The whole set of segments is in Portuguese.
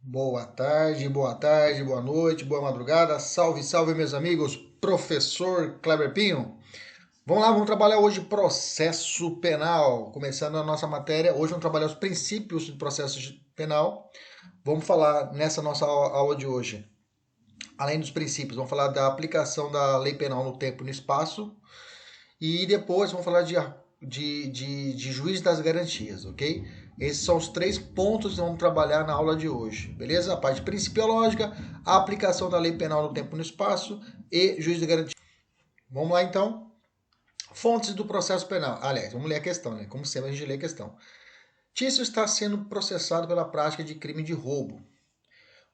Boa tarde, boa noite, boa madrugada. Salve, salve, meus amigos. Professor Kleber Pinho. Vamos lá, vamos trabalhar hoje processo penal. Começando a nossa matéria, hoje vamos trabalhar os princípios do processo penal. Vamos falar nessa nossa aula de hoje, além dos princípios, vamos falar da aplicação da lei penal no tempo e no espaço. E depois vamos falar de juiz das garantias, ok? Esses são os três pontos que vamos trabalhar na aula de hoje, beleza? A parte principiológica, a aplicação da lei penal no tempo e no espaço e juiz de garantia. Vamos lá então. Fontes do processo penal. Aliás, vamos ler a questão, né? Como sempre a gente lê a questão. Tício está sendo processado pela prática de crime de roubo.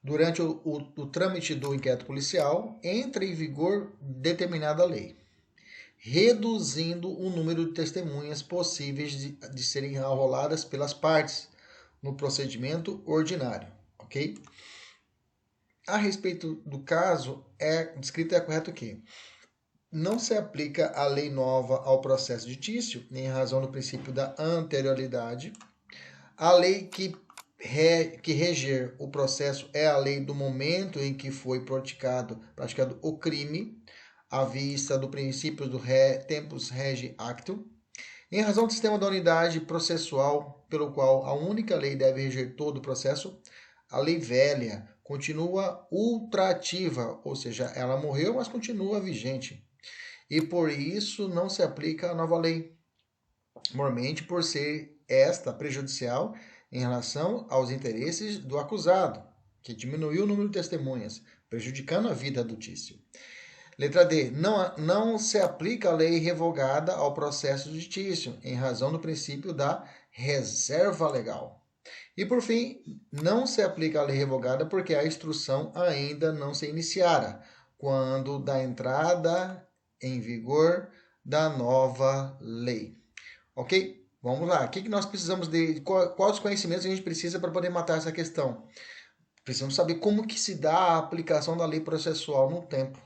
Durante o trâmite do inquérito policial, entra em vigor determinada lei, reduzindo o número de testemunhas possíveis de serem arroladas pelas partes no procedimento ordinário, ok? A respeito do caso, descrito é correto que não se aplica a lei nova ao processo ditício, em razão do princípio da anterioridade. A lei que reger o processo é a lei do momento em que foi praticado o crime, à vista do princípio do tempus regi actum, em razão do sistema da unidade processual, pelo qual a única lei deve reger todo o processo, a lei velha continua ultrativa, ou seja, ela morreu, mas continua vigente. E por isso não se aplica a nova lei, mormente por ser esta prejudicial em relação aos interesses do acusado, que diminuiu o número de testemunhas, prejudicando a vida do Tício. Letra D. Não se aplica a lei revogada ao processo ditício, em razão do princípio da reserva legal. E por fim, não se aplica a lei revogada porque a instrução ainda não se iniciara, quando da entrada em vigor da nova lei. Ok? Vamos lá. O que nós precisamos de. Quais os conhecimentos a gente precisa para poder matar essa questão? Precisamos saber como que se dá a aplicação da lei processual no tempo.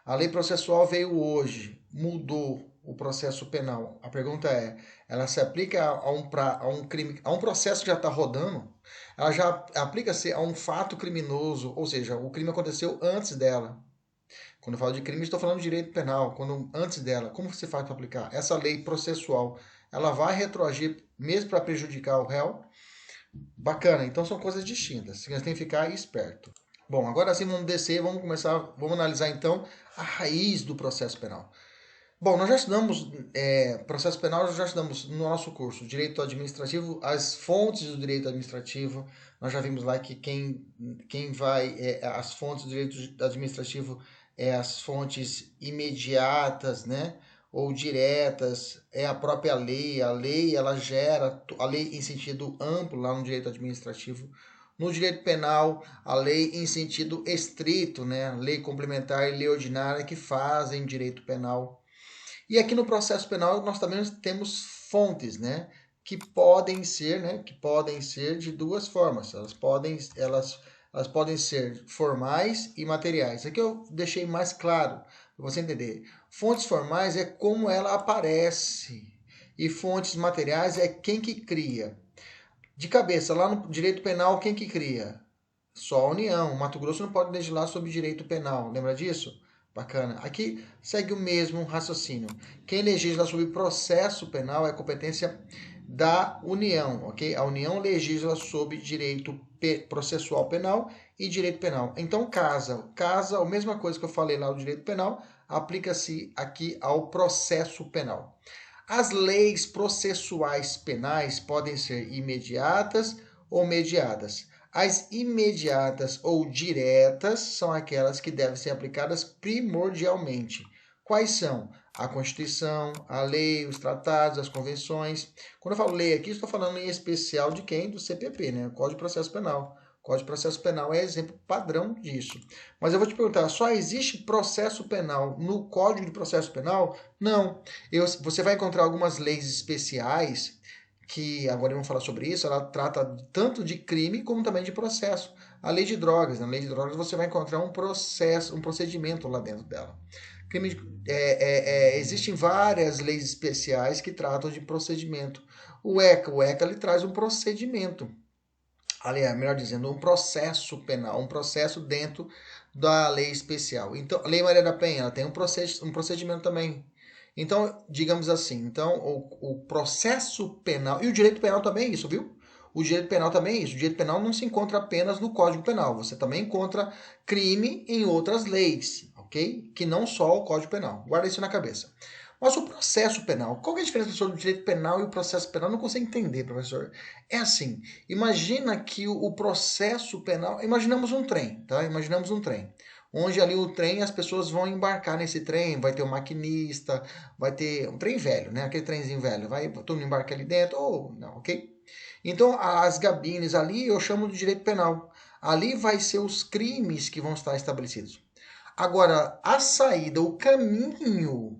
A lei processual veio hoje, mudou o processo penal. A pergunta é, ela se aplica a um crime, a um processo que já está rodando? Ela já aplica-se a um fato criminoso, ou seja, o crime aconteceu antes dela. Quando eu falo de crime, estou falando de direito penal, quando antes dela. Como você faz para aplicar? Essa lei processual, ela vai retroagir mesmo para prejudicar o réu? Bacana, então são coisas distintas. Você tem que ficar esperto. Bom, agora sim vamos descer, vamos analisar então a raiz do processo penal. Bom, nós já estudamos processo penal, nós já estudamos no nosso curso direito administrativo, as fontes do direito administrativo. Nós já vimos lá que quem vai, as fontes do direito administrativo é as fontes imediatas, né? Ou diretas, é a própria lei. A lei, ela gera, a lei em sentido amplo lá no direito administrativo. No direito penal, a lei em sentido estrito, né? Lei complementar e lei ordinária que fazem direito penal. E aqui no processo penal nós também temos fontes, né? Que podem ser de duas formas. Elas podem ser formais e materiais. Aqui eu deixei mais claro para você entender. Fontes formais é como ela aparece e fontes materiais é quem que cria. De cabeça, lá no direito penal, quem que cria? Só a União. Mato Grosso não pode legislar sobre direito penal. Lembra disso? Bacana. Aqui segue o mesmo raciocínio. Quem legisla sobre processo penal é competência da União, ok? A União legisla sobre direito processual penal e direito penal. Então, casa, a mesma coisa que eu falei lá no direito penal, aplica-se aqui ao processo penal. As leis processuais penais podem ser imediatas ou mediadas. As imediatas ou diretas são aquelas que devem ser aplicadas primordialmente. Quais são? A Constituição, a lei, os tratados, as convenções. Quando eu falo lei aqui, estou falando em especial de quem? Do CPP, né? Código de Processo Penal. O Código de Processo Penal é exemplo padrão disso. Mas eu vou te perguntar, só existe processo penal no Código de Processo Penal? Não. Você vai encontrar algumas leis especiais que agora vamos falar sobre isso, ela trata tanto de crime como também de processo. A lei de drogas, na lei de drogas você vai encontrar um processo, um procedimento lá dentro dela. Existem várias leis especiais que tratam de procedimento. O ECA ele traz um procedimento. aliás, melhor dizendo, um processo penal, um processo dentro da lei especial. Então, a Lei Maria da Penha, ela tem um procedimento também. Então, digamos assim, então o processo penal, e o direito penal também é isso, viu? O direito penal também é isso. O direito penal não se encontra apenas no Código Penal, você também encontra crime em outras leis, ok? Que não só o Código Penal. Guarda isso na cabeça. Mas o processo penal, qual que é a diferença, professor, do direito penal e o processo penal? Eu não consigo entender, professor. É assim, imagina que o processo penal, imaginamos um trem, tá? Imaginamos um trem. Onde ali o trem, as pessoas vão embarcar nesse trem, vai ter o maquinista, vai ter um trem velho, né? Aquele trenzinho velho, vai todo mundo embarca ali dentro, ou não, ok? Então, as gabines ali eu chamo de direito penal. Ali vai ser os crimes que vão estar estabelecidos. Agora, a saída, o caminho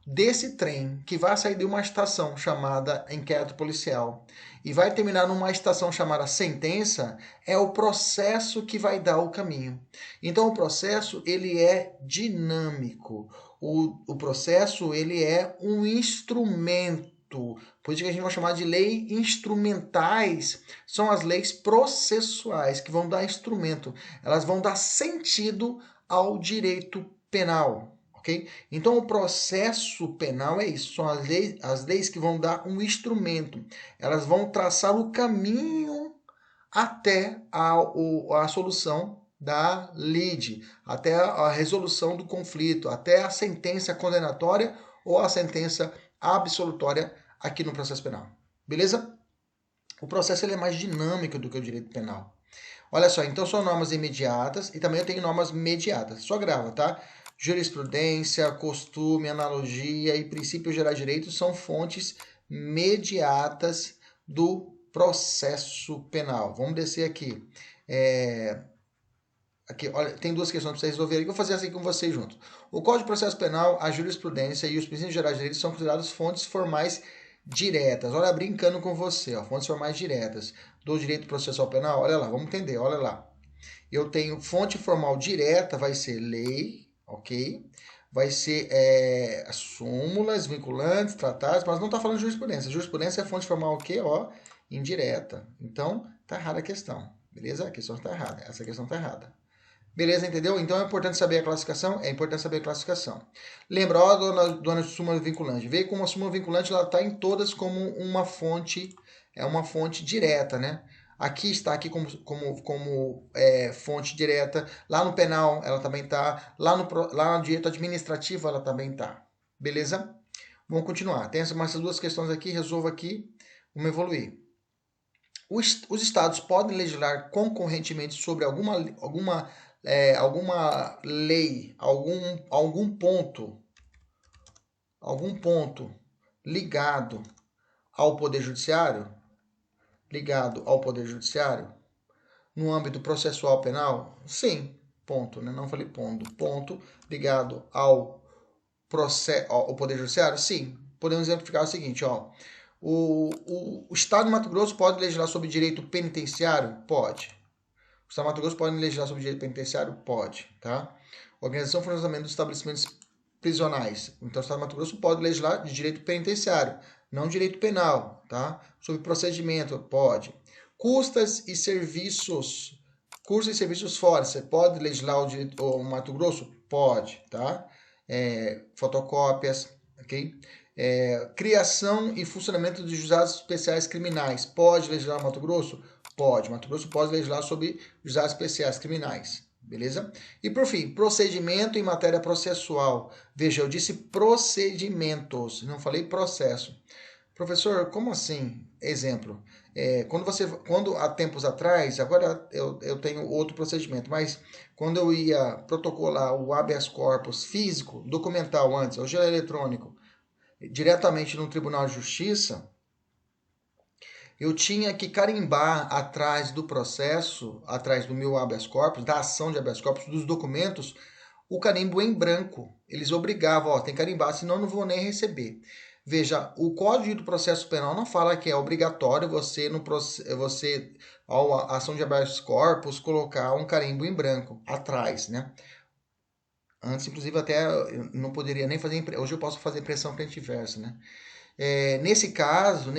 desse trem que vai sair de uma estação chamada inquérito policial e vai terminar numa estação chamada sentença, é o processo que vai dar o caminho. Então o processo ele é dinâmico. O processo ele é um instrumento. Por isso que a gente vai chamar de lei instrumentais. São as leis processuais que vão dar instrumento. Elas vão dar sentido ao direito penal. Okay? Então, o processo penal é isso, são as leis que vão dar um instrumento, elas vão traçar o caminho até a solução da lide, até a resolução do conflito, até a sentença condenatória ou a sentença absolutória aqui no processo penal. Beleza? O processo ele é mais dinâmico do que o direito penal. Olha só, então são normas imediatas e também eu tenho normas mediatas. Só grava, tá? Jurisprudência, costume, analogia e princípios gerais de direito são fontes mediatas do processo penal. Vamos descer aqui. Aqui, olha, tem duas questões para vocês resolverem. Vou fazer assim com vocês juntos. O Código de Processo Penal, a jurisprudência e os princípios gerais de direito são considerados fontes formais diretas. Olha, brincando com você, ó, fontes formais diretas do direito processual penal. Olha lá, vamos entender, olha lá. Eu tenho fonte formal direta, vai ser lei, ok? Vai ser súmulas, vinculantes, tratados, mas não está falando de jurisprudência. Jurisprudência é fonte formal o quê? Ó, indireta. Então, tá errada a questão, beleza? A questão está errada, essa questão está errada. Beleza, entendeu? Então é importante saber a classificação? É importante saber a classificação. Lembra, ó, dona súmula vinculante. Veio com uma súmula vinculante, ela está em todas como uma fonte, é uma fonte direta, né? Aqui está aqui como fonte direta. Lá no penal ela também está. Lá no direito administrativo ela também está. Beleza? Vamos continuar. Tem essas duas questões aqui, resolvo aqui. Vamos evoluir. Os estados podem legislar concorrentemente sobre alguma lei, algum ponto ligado ao Poder Judiciário, no âmbito processual penal? Sim, ponto, né? Não falei ponto ligado ao Poder Judiciário? Sim. Podemos exemplificar o seguinte, ó. O Estado de Mato Grosso pode legislar sobre direito penitenciário? Pode. O Estado de Mato Grosso pode legislar sobre direito penitenciário? Pode, tá? Organização e funcionamento dos estabelecimentos prisionais. Então, o Estado de Mato Grosso pode legislar de direito penitenciário, não direito penal, tá? Sobre procedimento, pode. Custas e serviços fora, você pode legislar o Mato Grosso? Pode, tá? Fotocópias, ok? Criação e funcionamento de juizados especiais criminais, pode legislar o Mato Grosso? Pode. Mato Grosso pode legislar sobre juizados especiais criminais, beleza? E por fim, procedimento em matéria processual. Veja, eu disse procedimentos, não falei processo. Professor, como assim? Exemplo, quando há tempos atrás, agora eu tenho outro procedimento, mas quando eu ia protocolar o habeas corpus físico, documental antes, hoje é eletrônico, diretamente no Tribunal de Justiça, eu tinha que carimbar atrás do processo, atrás do meu habeas corpus, da ação de habeas corpus, dos documentos, o carimbo em branco. Eles obrigavam, ó, tem que carimbar, senão eu não vou nem receber. Veja, o Código do Processo Penal não fala que é obrigatório você, a ação de habeas corpus, colocar um carimbo em branco atrás, né? Antes, inclusive, até eu não poderia nem fazer. Hoje eu posso fazer impressão frente e verso, né? Nesse caso,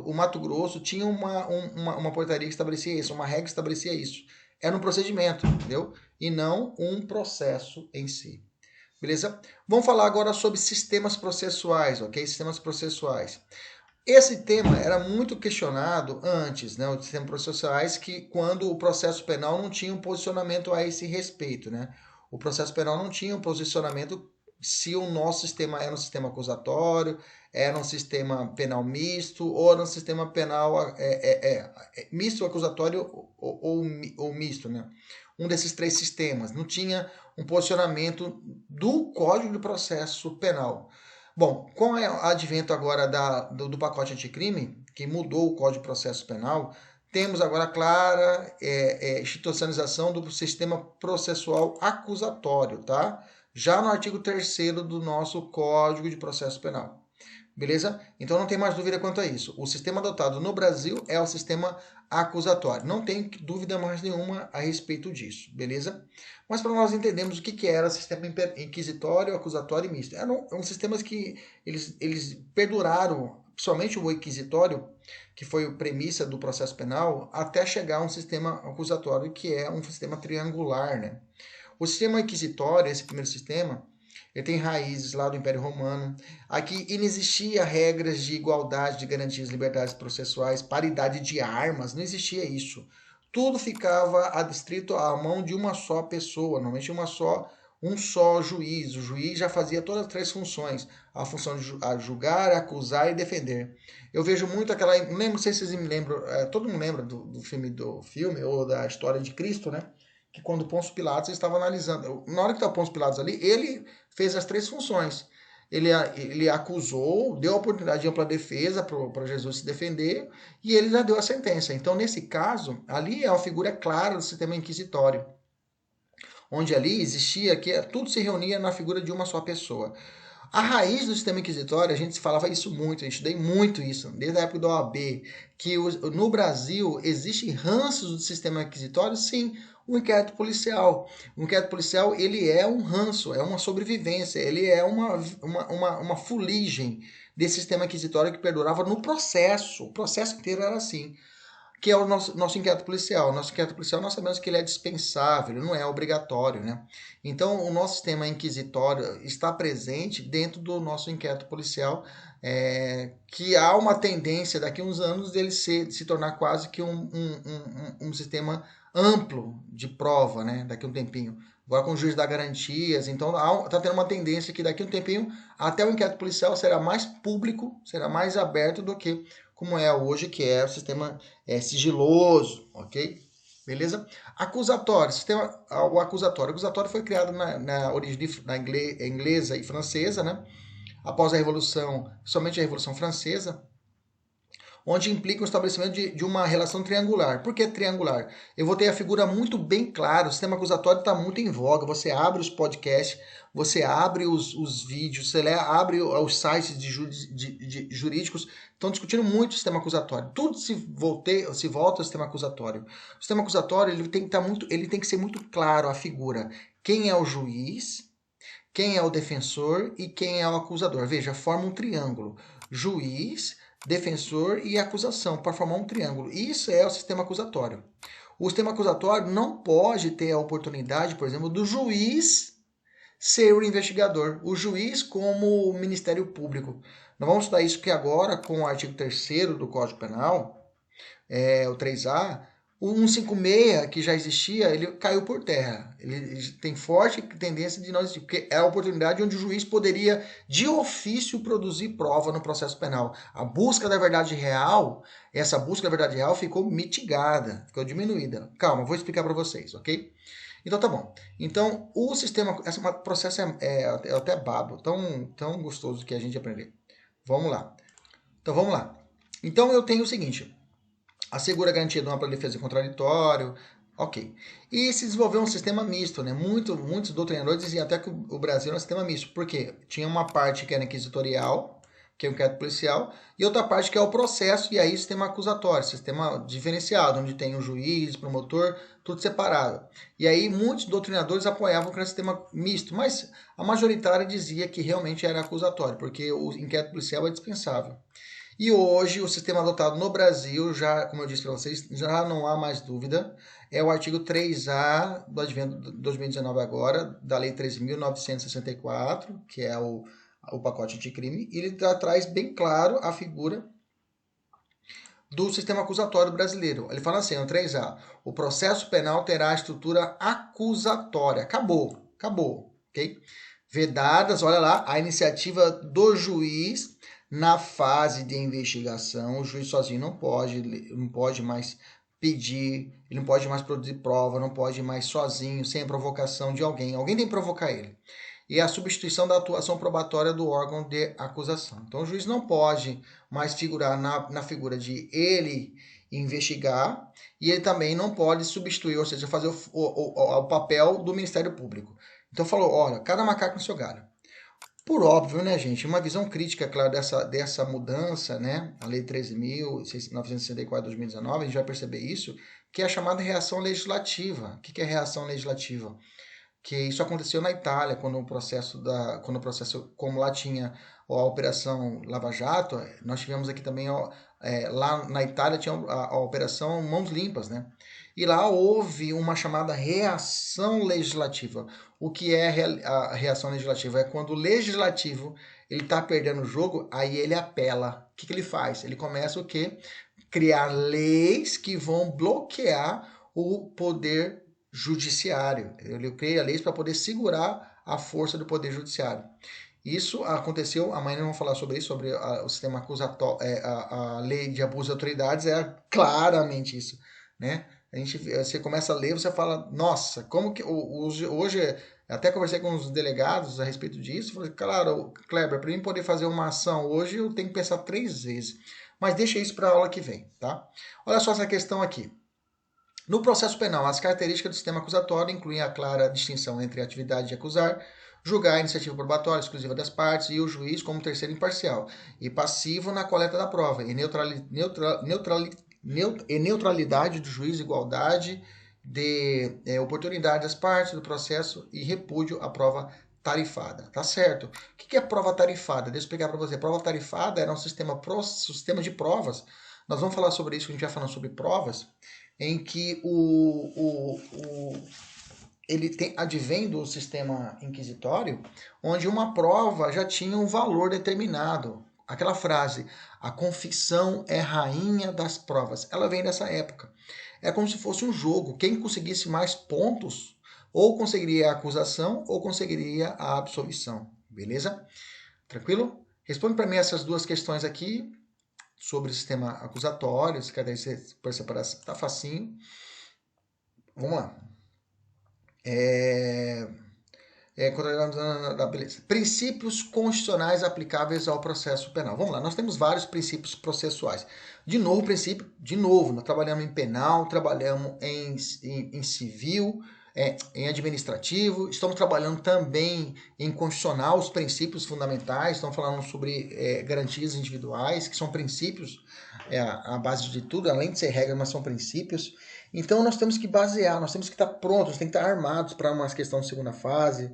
o Mato Grosso tinha uma portaria que estabelecia isso, uma regra que estabelecia isso. Era um procedimento, entendeu? E não um processo em si. Beleza? Vamos falar agora sobre sistemas processuais, ok? Sistemas processuais. Esse tema era muito questionado antes, né? Os sistemas processuais, que quando o processo penal não tinha um posicionamento a esse respeito, né? O processo penal não tinha um posicionamento se o nosso sistema era um sistema acusatório, era um sistema penal misto, ou era um sistema penal misto, acusatório ou misto, né? Um desses três sistemas. Não tinha um posicionamento do Código de Processo Penal. Bom, com o advento agora do pacote anticrime, que mudou o Código de Processo Penal, temos agora a clara institucionalização do sistema processual acusatório, tá? Já no artigo 3º do nosso Código de Processo Penal. Beleza? Então não tem mais dúvida quanto a isso. O sistema adotado no Brasil é o sistema acusatório. Não tem dúvida mais nenhuma a respeito disso, beleza? Mas para nós entendermos o que era o sistema inquisitório, acusatório e misto. Eram sistemas que eles perduraram, principalmente o inquisitório, que foi a premissa do processo penal, até chegar a um sistema acusatório, que é um sistema triangular, né? O sistema inquisitório, esse primeiro sistema, ele tem raízes lá do Império Romano. Aqui inexistia regras de igualdade, de garantias, liberdades processuais, paridade de armas, não existia isso. Tudo ficava adstrito à mão de uma só pessoa, normalmente um só juiz. O juiz já fazia todas as três funções, a função de julgar, acusar e defender. Eu vejo muito aquela, não sei se vocês me lembram, todo mundo lembra do filme ou da história de Cristo, né? Que quando Pôncio Pilatos estava analisando, na hora que estava Pôncio Pilatos ali, ele fez as três funções. Ele acusou, deu a oportunidade de ampla defesa para Jesus se defender e ele já deu a sentença. Então, nesse caso, ali é uma figura clara do sistema inquisitório, onde ali existia que tudo se reunia na figura de uma só pessoa. A raiz do sistema inquisitório, a gente falava isso muito, eu estudei muito isso, desde a época da OAB, que no Brasil existem ranços do sistema inquisitório, sim, o inquérito policial. O inquérito policial, ele é um ranço, é uma sobrevivência, ele é uma fuligem desse sistema inquisitório que perdurava no processo. O processo inteiro era assim, que é o nosso inquérito policial. O nosso inquérito policial, nós sabemos que ele é dispensável, ele não é obrigatório, né? Então, o nosso sistema inquisitório está presente dentro do nosso inquérito policial, que há uma tendência, daqui a uns anos, dele se tornar quase que um sistema amplo de prova, né? Daqui a um tempinho. Agora com o juiz dá garantias, então está tendo uma tendência que daqui a um tempinho até o inquérito policial será mais público, será mais aberto do que como é hoje, que é o sistema sigiloso, ok? Beleza? Acusatório, o acusatório. O acusatório foi criado na origem inglesa e francesa, né? Após a Revolução, somente a Revolução Francesa, onde implica o estabelecimento de uma relação triangular. Por que triangular? Eu vou ter a figura muito bem clara, o sistema acusatório está muito em voga, você abre os podcasts, você abre os vídeos, você abre os sites de jurídicos, estão discutindo muito o sistema acusatório. Tudo se volta ao sistema acusatório. O sistema acusatório ele tem que ser muito claro a figura. Quem é o juiz, quem é o defensor e quem é o acusador. Veja, forma um triângulo. Juiz, defensor e acusação, para formar um triângulo. Isso é o sistema acusatório. O sistema acusatório não pode ter a oportunidade, por exemplo, do juiz ser o investigador, o juiz como o Ministério Público. Nós vamos estudar isso que agora, com o artigo 3º do Código Penal, o 3A, o 156, que já existia, ele caiu por terra. Ele tem forte tendência de não existir, porque é a oportunidade onde o juiz poderia, de ofício, produzir prova no processo penal. A busca da verdade real, essa busca da verdade real ficou mitigada, ficou diminuída. Calma, vou explicar para vocês, ok? Então tá bom. Então, o sistema, esse processo é até babo, tão gostoso que a gente aprender. Vamos lá. Então vamos lá. Então eu tenho o seguinte: assegura a garantia de uma ampla defesa em contraditório, ok. E se desenvolveu um sistema misto, né? Muitos doutrinadores diziam até que o Brasil era um sistema misto, porque tinha uma parte que era inquisitorial, que é o inquérito policial, e outra parte que é o processo, e aí sistema acusatório, sistema diferenciado, onde tem o juiz, promotor, tudo separado. E aí muitos doutrinadores apoiavam o sistema misto, mas a majoritária dizia que realmente era acusatório, porque o inquérito policial é dispensável. E hoje o sistema adotado no Brasil, já, como eu disse para vocês, já não há mais dúvida, é o artigo 3A do advento de 2019 agora, da Lei 13.964, que é o pacote anticrime, e ele traz bem claro a figura do sistema acusatório brasileiro. Ele fala assim, no 3A, o processo penal terá a estrutura acusatória. Acabou, ok? Vedadas, olha lá, a iniciativa do juiz na fase de investigação. O juiz sozinho não pode mais pedir, ele não pode mais produzir prova, não pode mais sozinho, sem a provocação de alguém. Alguém tem que provocar ele. E a substituição da atuação probatória do órgão de acusação. Então, o juiz não pode mais figurar na figura de ele investigar e ele também não pode substituir, ou seja, fazer o papel do Ministério Público. Então, falou, olha, cada macaco no seu galho. Por óbvio, né, gente, uma visão crítica, claro, dessa mudança, né, a Lei 13.964 de 2019, a gente vai perceber isso, que é a chamada reação legislativa. O que é reação legislativa? Que isso aconteceu na Itália, quando o processo, como lá tinha a Operação Lava Jato, nós tivemos aqui também, lá na Itália tinha a Operação Mãos Limpas, né? E lá houve uma chamada reação legislativa. O que é a reação legislativa? É quando o legislativo ele está perdendo o jogo, aí ele apela. O que ele faz? Ele começa o quê? Criar leis que vão bloquear o poder judiciário. Ele cria leis para poder segurar a força do poder judiciário. Isso aconteceu, amanhã nós vamos falar sobre isso, sobre o sistema acusatório, a lei de abuso de autoridades, é claramente isso, né? Você começa a ler, você fala, nossa, como que hoje, até conversei com os delegados a respeito disso, falei, claro, Kleber, para mim poder fazer uma ação hoje, eu tenho que pensar 3 vezes, mas deixa isso para a aula que vem, tá? Olha só essa questão aqui. No processo penal, as características do sistema acusatório incluem a clara distinção entre a atividade de acusar, julgar a iniciativa probatória exclusiva das partes e o juiz como terceiro imparcial e passivo na coleta da prova, e neutralidade do juiz, igualdade de oportunidade das partes do processo e repúdio à prova tarifada, tá certo? O que é prova tarifada? Deixa eu explicar para você. Prova tarifada era um sistema de provas. Nós vamos falar sobre isso, a gente vai falando sobre provas, em que ele advém do sistema inquisitório, onde uma prova já tinha um valor determinado. Aquela frase, a confissão é rainha das provas, ela vem dessa época. É como se fosse um jogo. Quem conseguisse mais pontos, ou conseguiria a acusação, ou conseguiria a absolvição. Beleza? Tranquilo? Responde para mim essas duas questões aqui, sobre o sistema acusatório, se cada vez por separação, tá facinho. Vamos lá. Beleza. Princípios constitucionais aplicáveis ao processo penal. Vamos lá, nós temos vários princípios processuais. De novo, nós trabalhamos em penal, trabalhamos em civil, em administrativo, estamos trabalhando também em constitucional, os princípios fundamentais, estamos falando sobre garantias individuais, que são princípios, a base de tudo, além de ser regra, mas são princípios. Então nós temos que basear, nós temos que estar prontos, temos que estar armados para uma questão de segunda fase,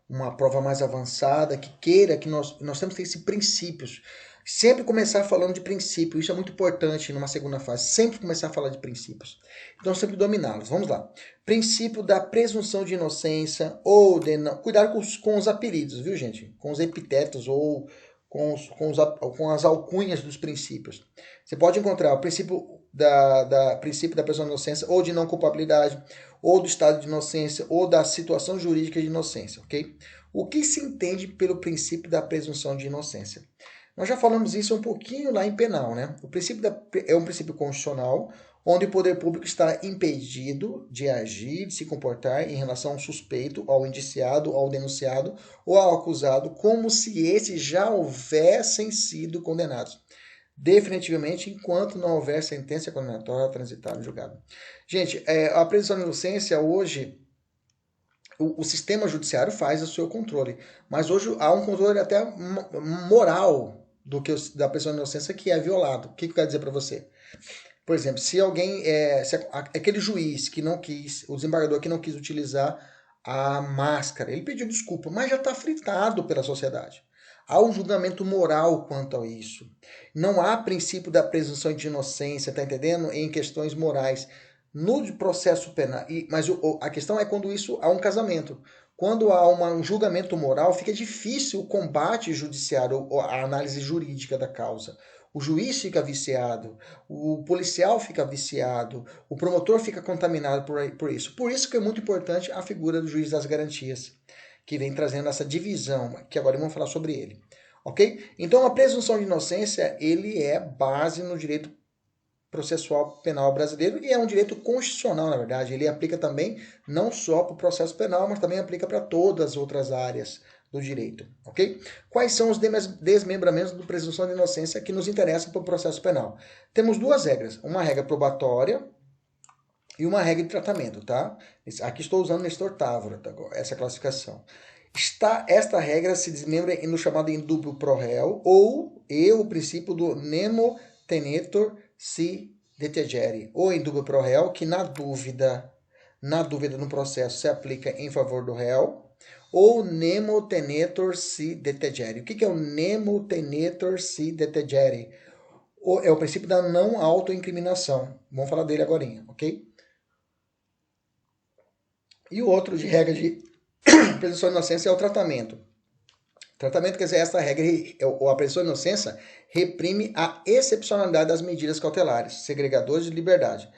uma prova mais avançada, que nós temos que ter esses princípios. Sempre começar falando de princípios, isso é muito importante numa segunda fase, sempre começar a falar de princípios. Então sempre dominá-los. Vamos lá. Princípio da presunção de inocência ou de não. Cuidado com os apelidos, viu, gente? Com os epitetos ou com as alcunhas dos princípios. Você pode encontrar o princípio da presunção de inocência ou de não culpabilidade, ou do estado de inocência, ou da situação jurídica de inocência, ok? O que se entende pelo princípio da presunção de inocência? Nós já falamos isso um pouquinho lá em penal, né? O princípio é um princípio constitucional, onde o poder público está impedido de agir, de se comportar em relação ao suspeito, ao indiciado, ao denunciado ou ao acusado, como se esses já houvessem sido condenados, definitivamente, enquanto não houver sentença condenatória transitada no julgado. Gente, a presunção de inocência hoje, o sistema judiciário faz o seu controle, mas hoje há um controle até moral da presunção de inocência que é violado. O que eu quero dizer para você? Por exemplo, se alguém, aquele juiz que não quis, o desembargador que não quis utilizar a máscara, ele pediu desculpa, mas já está fritado pela sociedade. Há um julgamento moral quanto a isso. Não há princípio da presunção de inocência, tá entendendo? Em questões morais. No processo penal, mas a questão é quando isso há um casamento. Quando há um julgamento moral, fica difícil o combate judiciário, a análise jurídica da causa. O juiz fica viciado, o policial fica viciado, o promotor fica contaminado por isso. Por isso que é muito importante a figura do juiz das garantias, que vem trazendo essa divisão, que agora vamos falar sobre ele. Ok? Então a presunção de inocência, ele é base no direito processual penal brasileiro e é um direito constitucional, na verdade. Ele aplica também não só para o processo penal, mas também aplica para todas as outras áreas do direito, ok? Quais são os desmembramentos da presunção de inocência que nos interessam para o processo penal? Temos duas regras, uma regra probatória e uma regra de tratamento, tá? Aqui estou usando Nestor Távora, essa classificação. Esta regra se desmembra no chamado indúbio pro réu ou o princípio do nemo tenetur si detegere, ou indúbio pro réu, que na dúvida no processo se aplica em favor do réu, ou nemo tenetur si detegere. O que é o nemo tenetur si detegere? É o princípio da não autoincriminação. Vamos falar dele agora, ok? E o outro de regra de presunção de inocência é o tratamento. Tratamento quer dizer esta regra, ou a presunção de inocência, reprime a excepcionalidade das medidas cautelares, segregadores de liberdade.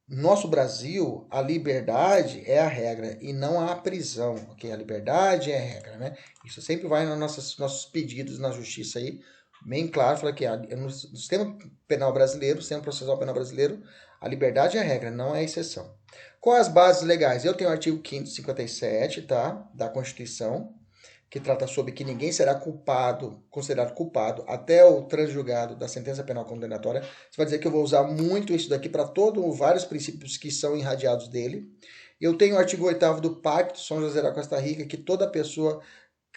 Nosso Brasil, a liberdade é a regra e não a prisão, ok? A liberdade é a regra, né? Isso sempre vai nos nossos pedidos na justiça aí, bem claro, fala que no sistema penal brasileiro, sistema processual penal brasileiro, a liberdade é a regra, não é a exceção. Quais as bases legais? Eu tenho o artigo 557, tá? Da Constituição, que trata sobre que ninguém será considerado culpado até o transjulgado da sentença penal condenatória. Você vai dizer que eu vou usar muito isso daqui para vários princípios que são irradiados dele. Eu tenho o artigo 8º do Pacto São José da Costa Rica, que toda pessoa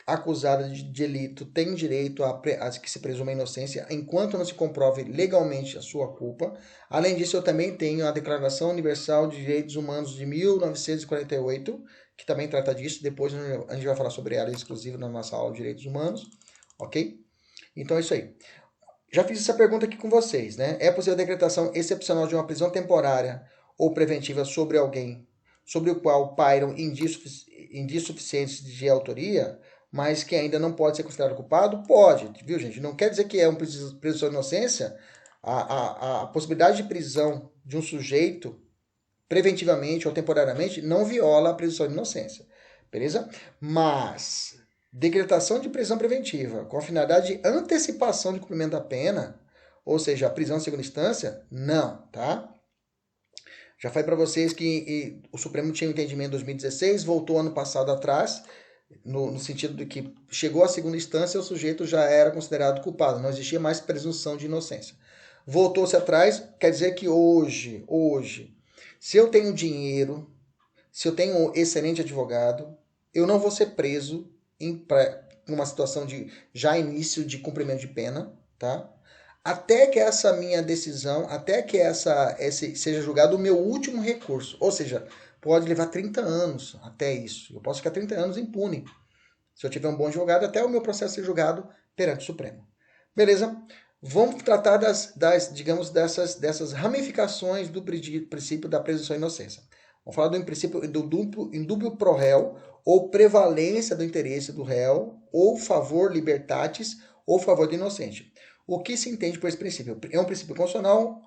acusada de delito tem direito a que se presuma inocência enquanto não se comprove legalmente a sua culpa. Além disso, eu também tenho a Declaração Universal de Direitos Humanos de 1948, que também trata disso. Depois a gente vai falar sobre ela exclusiva na nossa aula de Direitos Humanos, ok? Então é isso aí. Já fiz essa pergunta aqui com vocês, né? É possível a decretação excepcional de uma prisão temporária ou preventiva sobre alguém sobre o qual pairam indícios suficientes de autoria, mas que ainda não pode ser considerado culpado? Pode, viu, gente? Não quer dizer que é uma presunção de inocência. A possibilidade de prisão de um sujeito preventivamente ou temporariamente não viola a presunção de inocência, beleza? Mas decretação de prisão preventiva com a finalidade de antecipação de cumprimento da pena, ou seja, a prisão em segunda instância, não, tá? Já falei para vocês que o Supremo tinha um entendimento em 2016, voltou ano passado atrás, no sentido de que chegou à segunda instância, o sujeito já era considerado culpado, não existia mais presunção de inocência. Voltou-se atrás, quer dizer que hoje, se eu tenho dinheiro, se eu tenho um excelente advogado, eu não vou ser preso numa situação de já início de cumprimento de pena, tá? Até que essa minha decisão, até que esse seja julgado o meu último recurso. Ou seja, pode levar 30 anos até isso. Eu posso ficar 30 anos impune. Se eu tiver um bom advogado, até o meu processo ser julgado perante o Supremo. Beleza? Vamos tratar dessas ramificações do princípio da presunção de inocência. Vamos falar do princípio do indúbio pro réu, ou prevalência do interesse do réu, ou favor libertatis, ou favor do inocente. O que se entende por esse princípio? É um princípio constitucional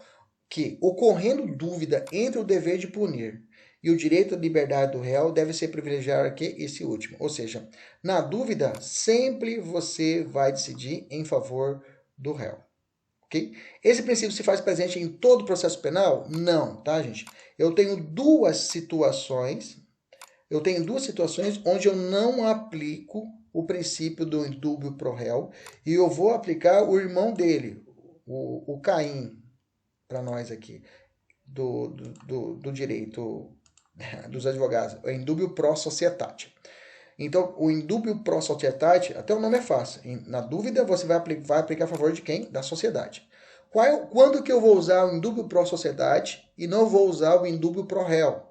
que, ocorrendo dúvida entre o dever de punir e o direito à liberdade do réu, deve ser privilegiar aqui esse último. Ou seja, na dúvida, sempre você vai decidir em favor do réu. Okay? Esse princípio se faz presente em todo o processo penal? Não, tá, gente? Eu tenho duas situações onde eu não aplico o princípio do indúbio pro réu e eu vou aplicar o irmão dele, o Caim, para nós aqui, do direito dos advogados, o indúbio pro societate. Então, o indúbio pro societate, até o nome é fácil. Na dúvida, você vai aplicar a favor de quem? Da sociedade. Quando que eu vou usar o indúbio pro sociedade e não vou usar o indúbio pro réu?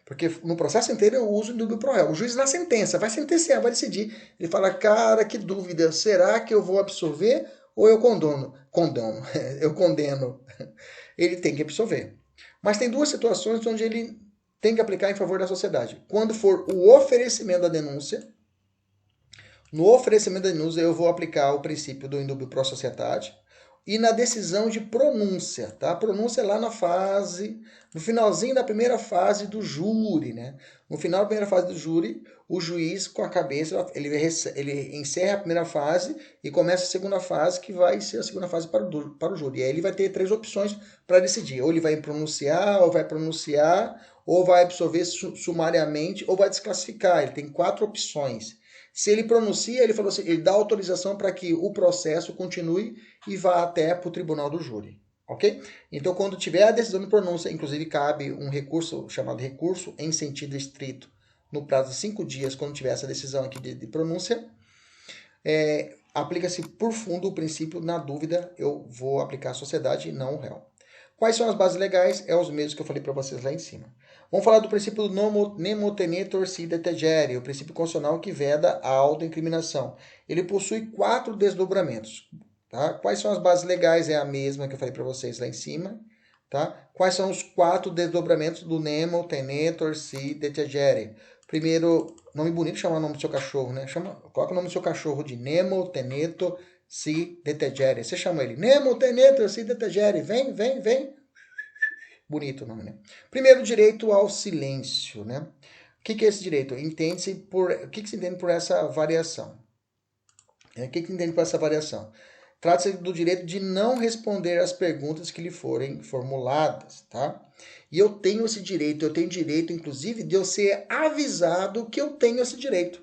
Porque no processo inteiro eu uso o indúbio pro réu. O juiz na sentença vai sentenciar, vai decidir. Ele fala, cara, que dúvida, será que eu vou absolver ou eu condono? Eu condeno. Ele tem que absolver. Mas tem duas situações onde ele tem que aplicar em favor da sociedade. Quando for o oferecimento da denúncia, no oferecimento da denúncia eu vou aplicar o princípio do indúbio pro societate. E na decisão de pronúncia, tá? A pronúncia é lá no finalzinho da primeira fase do júri, né? No final da primeira fase do júri, o juiz com a cabeça, ele encerra a primeira fase e começa a segunda fase, que vai ser a segunda fase para o júri. E aí ele vai ter três opções para decidir. Ou ele vai pronunciar, ou vai absolver sumariamente, ou vai desclassificar. Ele tem 4 opções. Se ele pronuncia, ele falou assim, ele dá autorização para que o processo continue e vá até para o tribunal do júri, ok? Então, quando tiver a decisão de pronúncia, inclusive cabe um recurso chamado recurso em sentido estrito, no prazo de 5 dias, quando tiver essa decisão aqui de pronúncia, aplica-se por fundo o princípio, na dúvida, eu vou aplicar a sociedade e não o réu. Quais são as bases legais? É os mesmos que eu falei para vocês lá em cima. Vamos falar do princípio do nemo tenetur si detegere, o princípio constitucional que veda a autoincriminação. Ele possui 4 desdobramentos. Tá? Quais são as bases legais? É a mesma que eu falei para vocês lá em cima. Tá? Quais são os 4 desdobramentos do nemo tenetur si detegere? Primeiro, nome bonito chamar o nome do seu cachorro, né? Coloca o nome do seu cachorro de nemo tenetur si detegere. Você chama ele Nemo tenetur si detegere. Vem, vem, vem. Bonito o nome, né? Primeiro, direito ao silêncio, né? O que é esse direito? O que se entende por essa variação? O que se entende por essa variação? Trata-se do direito de não responder às perguntas que lhe forem formuladas, tá? E eu tenho direito, inclusive, de eu ser avisado que eu tenho esse direito.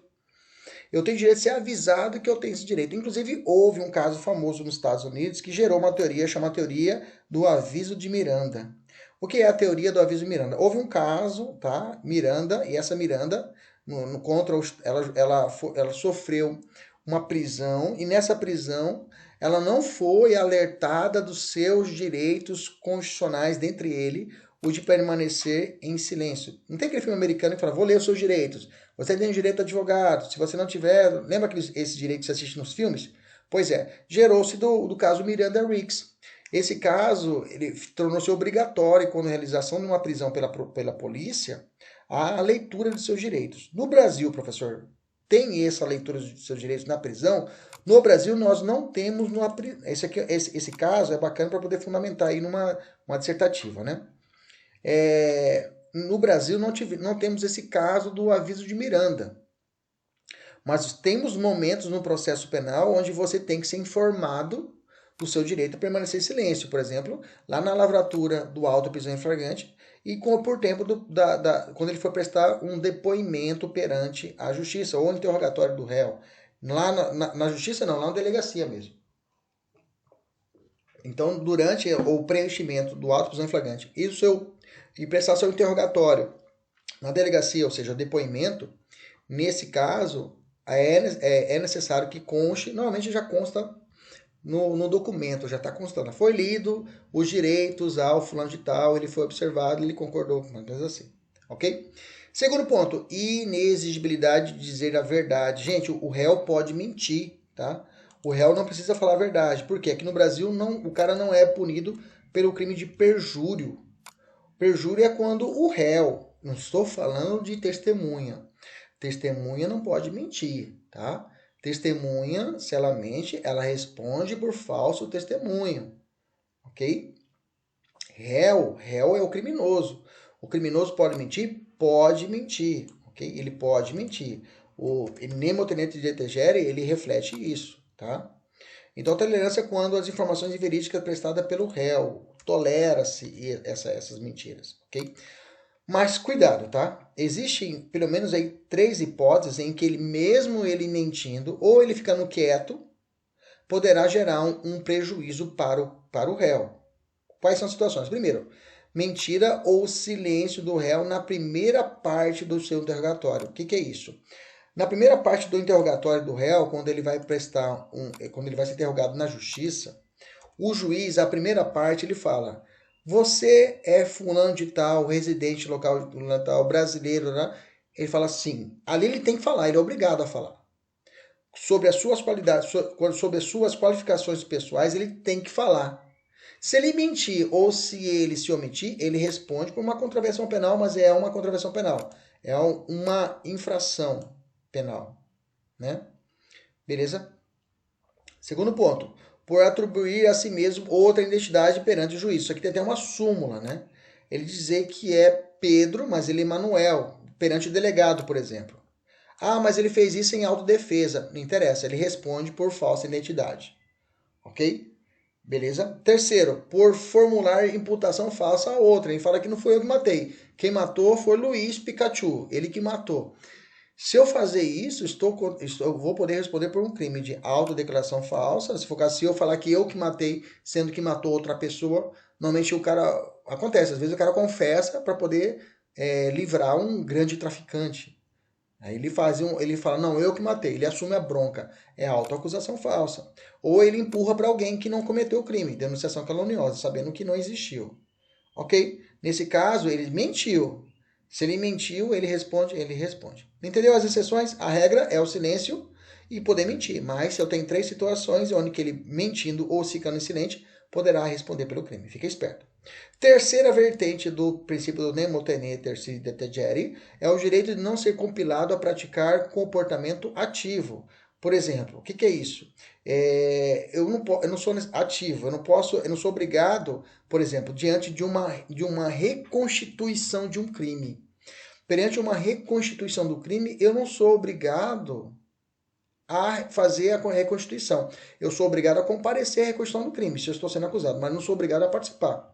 Eu tenho direito de ser avisado que eu tenho esse direito. Inclusive, houve um caso famoso nos Estados Unidos que gerou uma teoria chamada teoria do aviso de Miranda. O que é a teoria do aviso de Miranda? Houve um caso, tá? Miranda, e essa Miranda, ela sofreu uma prisão, e nessa prisão ela não foi alertada dos seus direitos constitucionais, dentre ele, o de permanecer em silêncio. Não tem aquele filme americano que fala, vou ler os seus direitos. Você tem direito a advogado. Se você não tiver, lembra esse direito que você assiste nos filmes? Pois é, gerou-se do caso Miranda Riggs. Esse caso, ele tornou-se obrigatório, quando a realização de uma prisão pela polícia, a leitura de seus direitos. No Brasil, professor, tem essa leitura de seus direitos na prisão? No Brasil, nós não temos. Esse caso é bacana para poder fundamentar aí numa dissertativa, né? No Brasil, não temos esse caso do aviso de Miranda. Mas temos momentos no processo penal onde você tem que ser informado do seu direito a permanecer em silêncio. Por exemplo, lá na lavratura do auto prisão em flagrante e por tempo quando ele for prestar um depoimento perante a justiça ou um interrogatório do réu. Lá na justiça não, lá na delegacia mesmo. Então, durante o preenchimento do auto prisão em flagrante e prestar seu interrogatório na delegacia, ou seja, o depoimento, nesse caso, é necessário que conste, normalmente já consta no documento, já está constando. Foi lido os direitos ao fulano de tal, ele foi observado, ele concordou, uma coisa assim, ok? Segundo ponto, inexigibilidade de dizer a verdade. Gente, o réu pode mentir, tá? O réu não precisa falar a verdade. Por quê? Aqui no Brasil, o cara não é punido pelo crime de perjúrio. Perjúrio é quando o réu, não estou falando de testemunha. Testemunha não pode mentir, tá? Testemunha, se ela mente, ela responde por falso testemunho, ok? Réu é o criminoso. O criminoso pode mentir? Pode mentir, ok? Ele pode mentir. O nemo tenente de detegere, ele reflete isso, tá? Então, tolerância é quando as informações verídicas prestadas pelo réu, tolera-se essas mentiras, ok? Mas cuidado, tá? Existem pelo menos aí 3 hipóteses em que ele, mesmo ele mentindo, ou ele ficando quieto, poderá gerar um prejuízo para o réu. Quais são as situações? Primeiro, mentira ou silêncio do réu na primeira parte do seu interrogatório. O que é isso? Na primeira parte do interrogatório do réu, quando ele vai quando ele vai ser interrogado na justiça, o juiz, a primeira parte, ele fala: você é fulano de tal, residente local de fulano de tal, brasileiro, né? Ele fala sim. Ali ele tem que falar, ele é obrigado a falar. Sobre as suas qualidades, sobre as suas qualificações pessoais, ele tem que falar. Se ele mentir ou se ele se omitir, ele responde por uma contravenção penal, mas é uma contravenção penal. É uma infração penal, né? Beleza? Segundo ponto, por atribuir a si mesmo outra identidade perante o juiz. Isso aqui tem até uma súmula, né? Ele dizer que é Pedro, mas ele é Manuel, perante o delegado, por exemplo. Ah, mas ele fez isso em autodefesa. Não interessa, ele responde por falsa identidade. Ok? Beleza? Terceiro, por formular imputação falsa a outra. Ele fala que não foi eu que matei. Quem matou foi Luiz Pikachu, ele que matou. Se eu fazer isso, eu vou poder responder por um crime de autodeclaração falsa. Se for caso, se eu falar que eu que matei, sendo que matou outra pessoa, normalmente o cara. Acontece, às vezes o cara confessa para poder livrar um grande traficante. Aí ele fala, não, eu que matei, ele assume a bronca. É autoacusação falsa. Ou ele empurra para alguém que não cometeu o crime, denunciação caluniosa, sabendo que não existiu. Ok? Nesse caso, ele mentiu. Se ele mentiu, ele responde, ele responde. Entendeu as exceções? A regra é o silêncio e poder mentir. Mas se eu tenho 3 situações onde que ele mentindo ou ficando em silêncio, poderá responder pelo crime. Fica esperto. Terceira vertente do princípio do nemo tenetur si detegere é o direito de não ser compilado a praticar comportamento ativo. Por exemplo, o que é isso? Eu não sou ativo, eu não sou obrigado, por exemplo, diante de uma reconstituição de um crime. Perante uma reconstituição do crime, eu não sou obrigado a fazer a reconstituição. Eu sou obrigado a comparecer à reconstituição do crime, se eu estou sendo acusado, mas não sou obrigado a participar.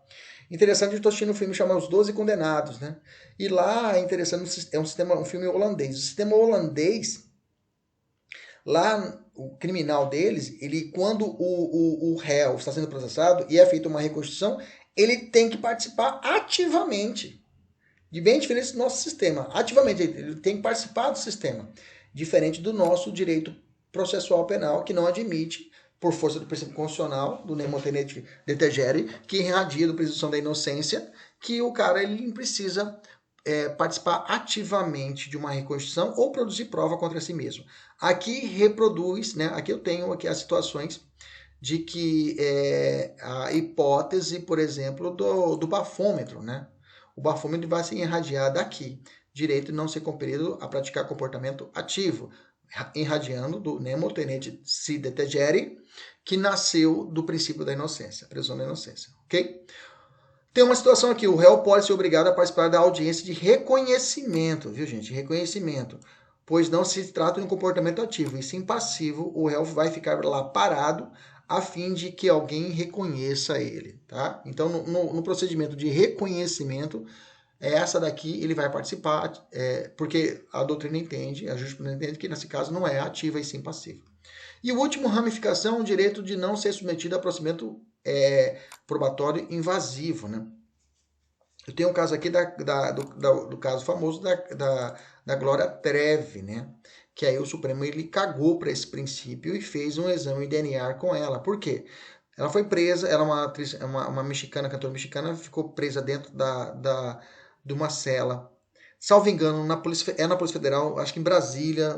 Interessante, eu estou assistindo um filme chamado Os 12 Condenados, né? E lá é interessante, é um filme holandês. O sistema holandês, lá o criminal deles, ele quando o réu está sendo processado e é feita uma reconstituição, ele tem que participar ativamente. De bem diferente do nosso sistema. Ativamente, ele tem que participar do sistema. Diferente do nosso direito processual penal, que não admite, por força do princípio constitucional, do nemo tenetur detegere, que irradia da presunção da inocência, que o cara ele precisa participar ativamente de uma reconstituição ou produzir prova contra si mesmo. Aqui reproduz, né? Aqui eu tenho aqui as situações de que a hipótese, por exemplo, do bafômetro, né? O bafômetro vai se irradiar daqui. Direito de não ser compelido a praticar comportamento ativo, irradiando do nemo tenetur si detegere, que nasceu do princípio da inocência, presunção da inocência, ok? Tem uma situação aqui, o réu pode ser obrigado a participar da audiência de reconhecimento, viu gente? Reconhecimento, pois não se trata de um comportamento ativo, e sim passivo, o réu vai ficar lá parado a fim de que alguém reconheça ele, tá? Então, no procedimento de reconhecimento, essa daqui ele vai participar, porque a doutrina entende, a jurisprudência entende que nesse caso não é ativa e sim passiva. E o último, ramificação, o direito de não ser submetido a procedimento probatório invasivo, né? Eu tenho um caso aqui do caso famoso da Glória Trevi, né? Que aí o Supremo ele cagou para esse princípio e fez um exame de DNA com ela. Por quê? Ela foi presa, ela é uma atriz, uma mexicana, cantora mexicana, ficou presa dentro de uma cela. Salvo engano, na Polícia Federal, acho que em Brasília,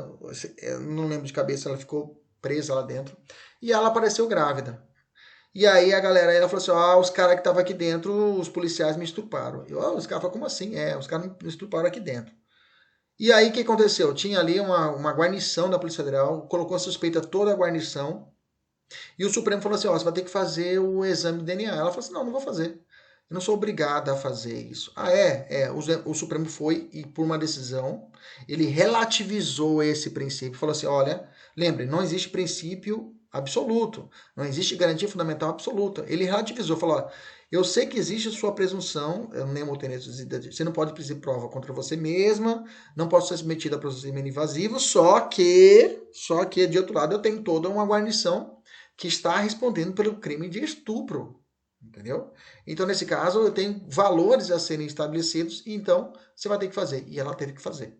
não lembro de cabeça, ela ficou presa lá dentro. E ela apareceu grávida. E aí a galera, ela falou assim, os caras que estavam aqui dentro, os policiais me estupraram. Os caras falaram, como assim? Os caras me estupraram aqui dentro. E aí o que aconteceu? Tinha ali uma guarnição da Polícia Federal, colocou a suspeita toda a guarnição, e o Supremo falou assim, você vai ter que fazer o exame de DNA. Ela falou assim, não vou fazer. Eu não sou obrigada a fazer isso. O Supremo foi e por uma decisão, ele relativizou esse princípio, falou assim, olha, lembre, não existe princípio absoluto, não existe garantia fundamental absoluta. Ele relativizou, falou, eu sei que existe a sua presunção, você não pode pedir prova contra você mesma, não pode ser submetida a procedimento invasivo, só que, de outro lado, eu tenho toda uma guarnição que está respondendo pelo crime de estupro. Entendeu? Então, nesse caso, eu tenho valores a serem estabelecidos, e então você vai ter que fazer. E ela teve que fazer.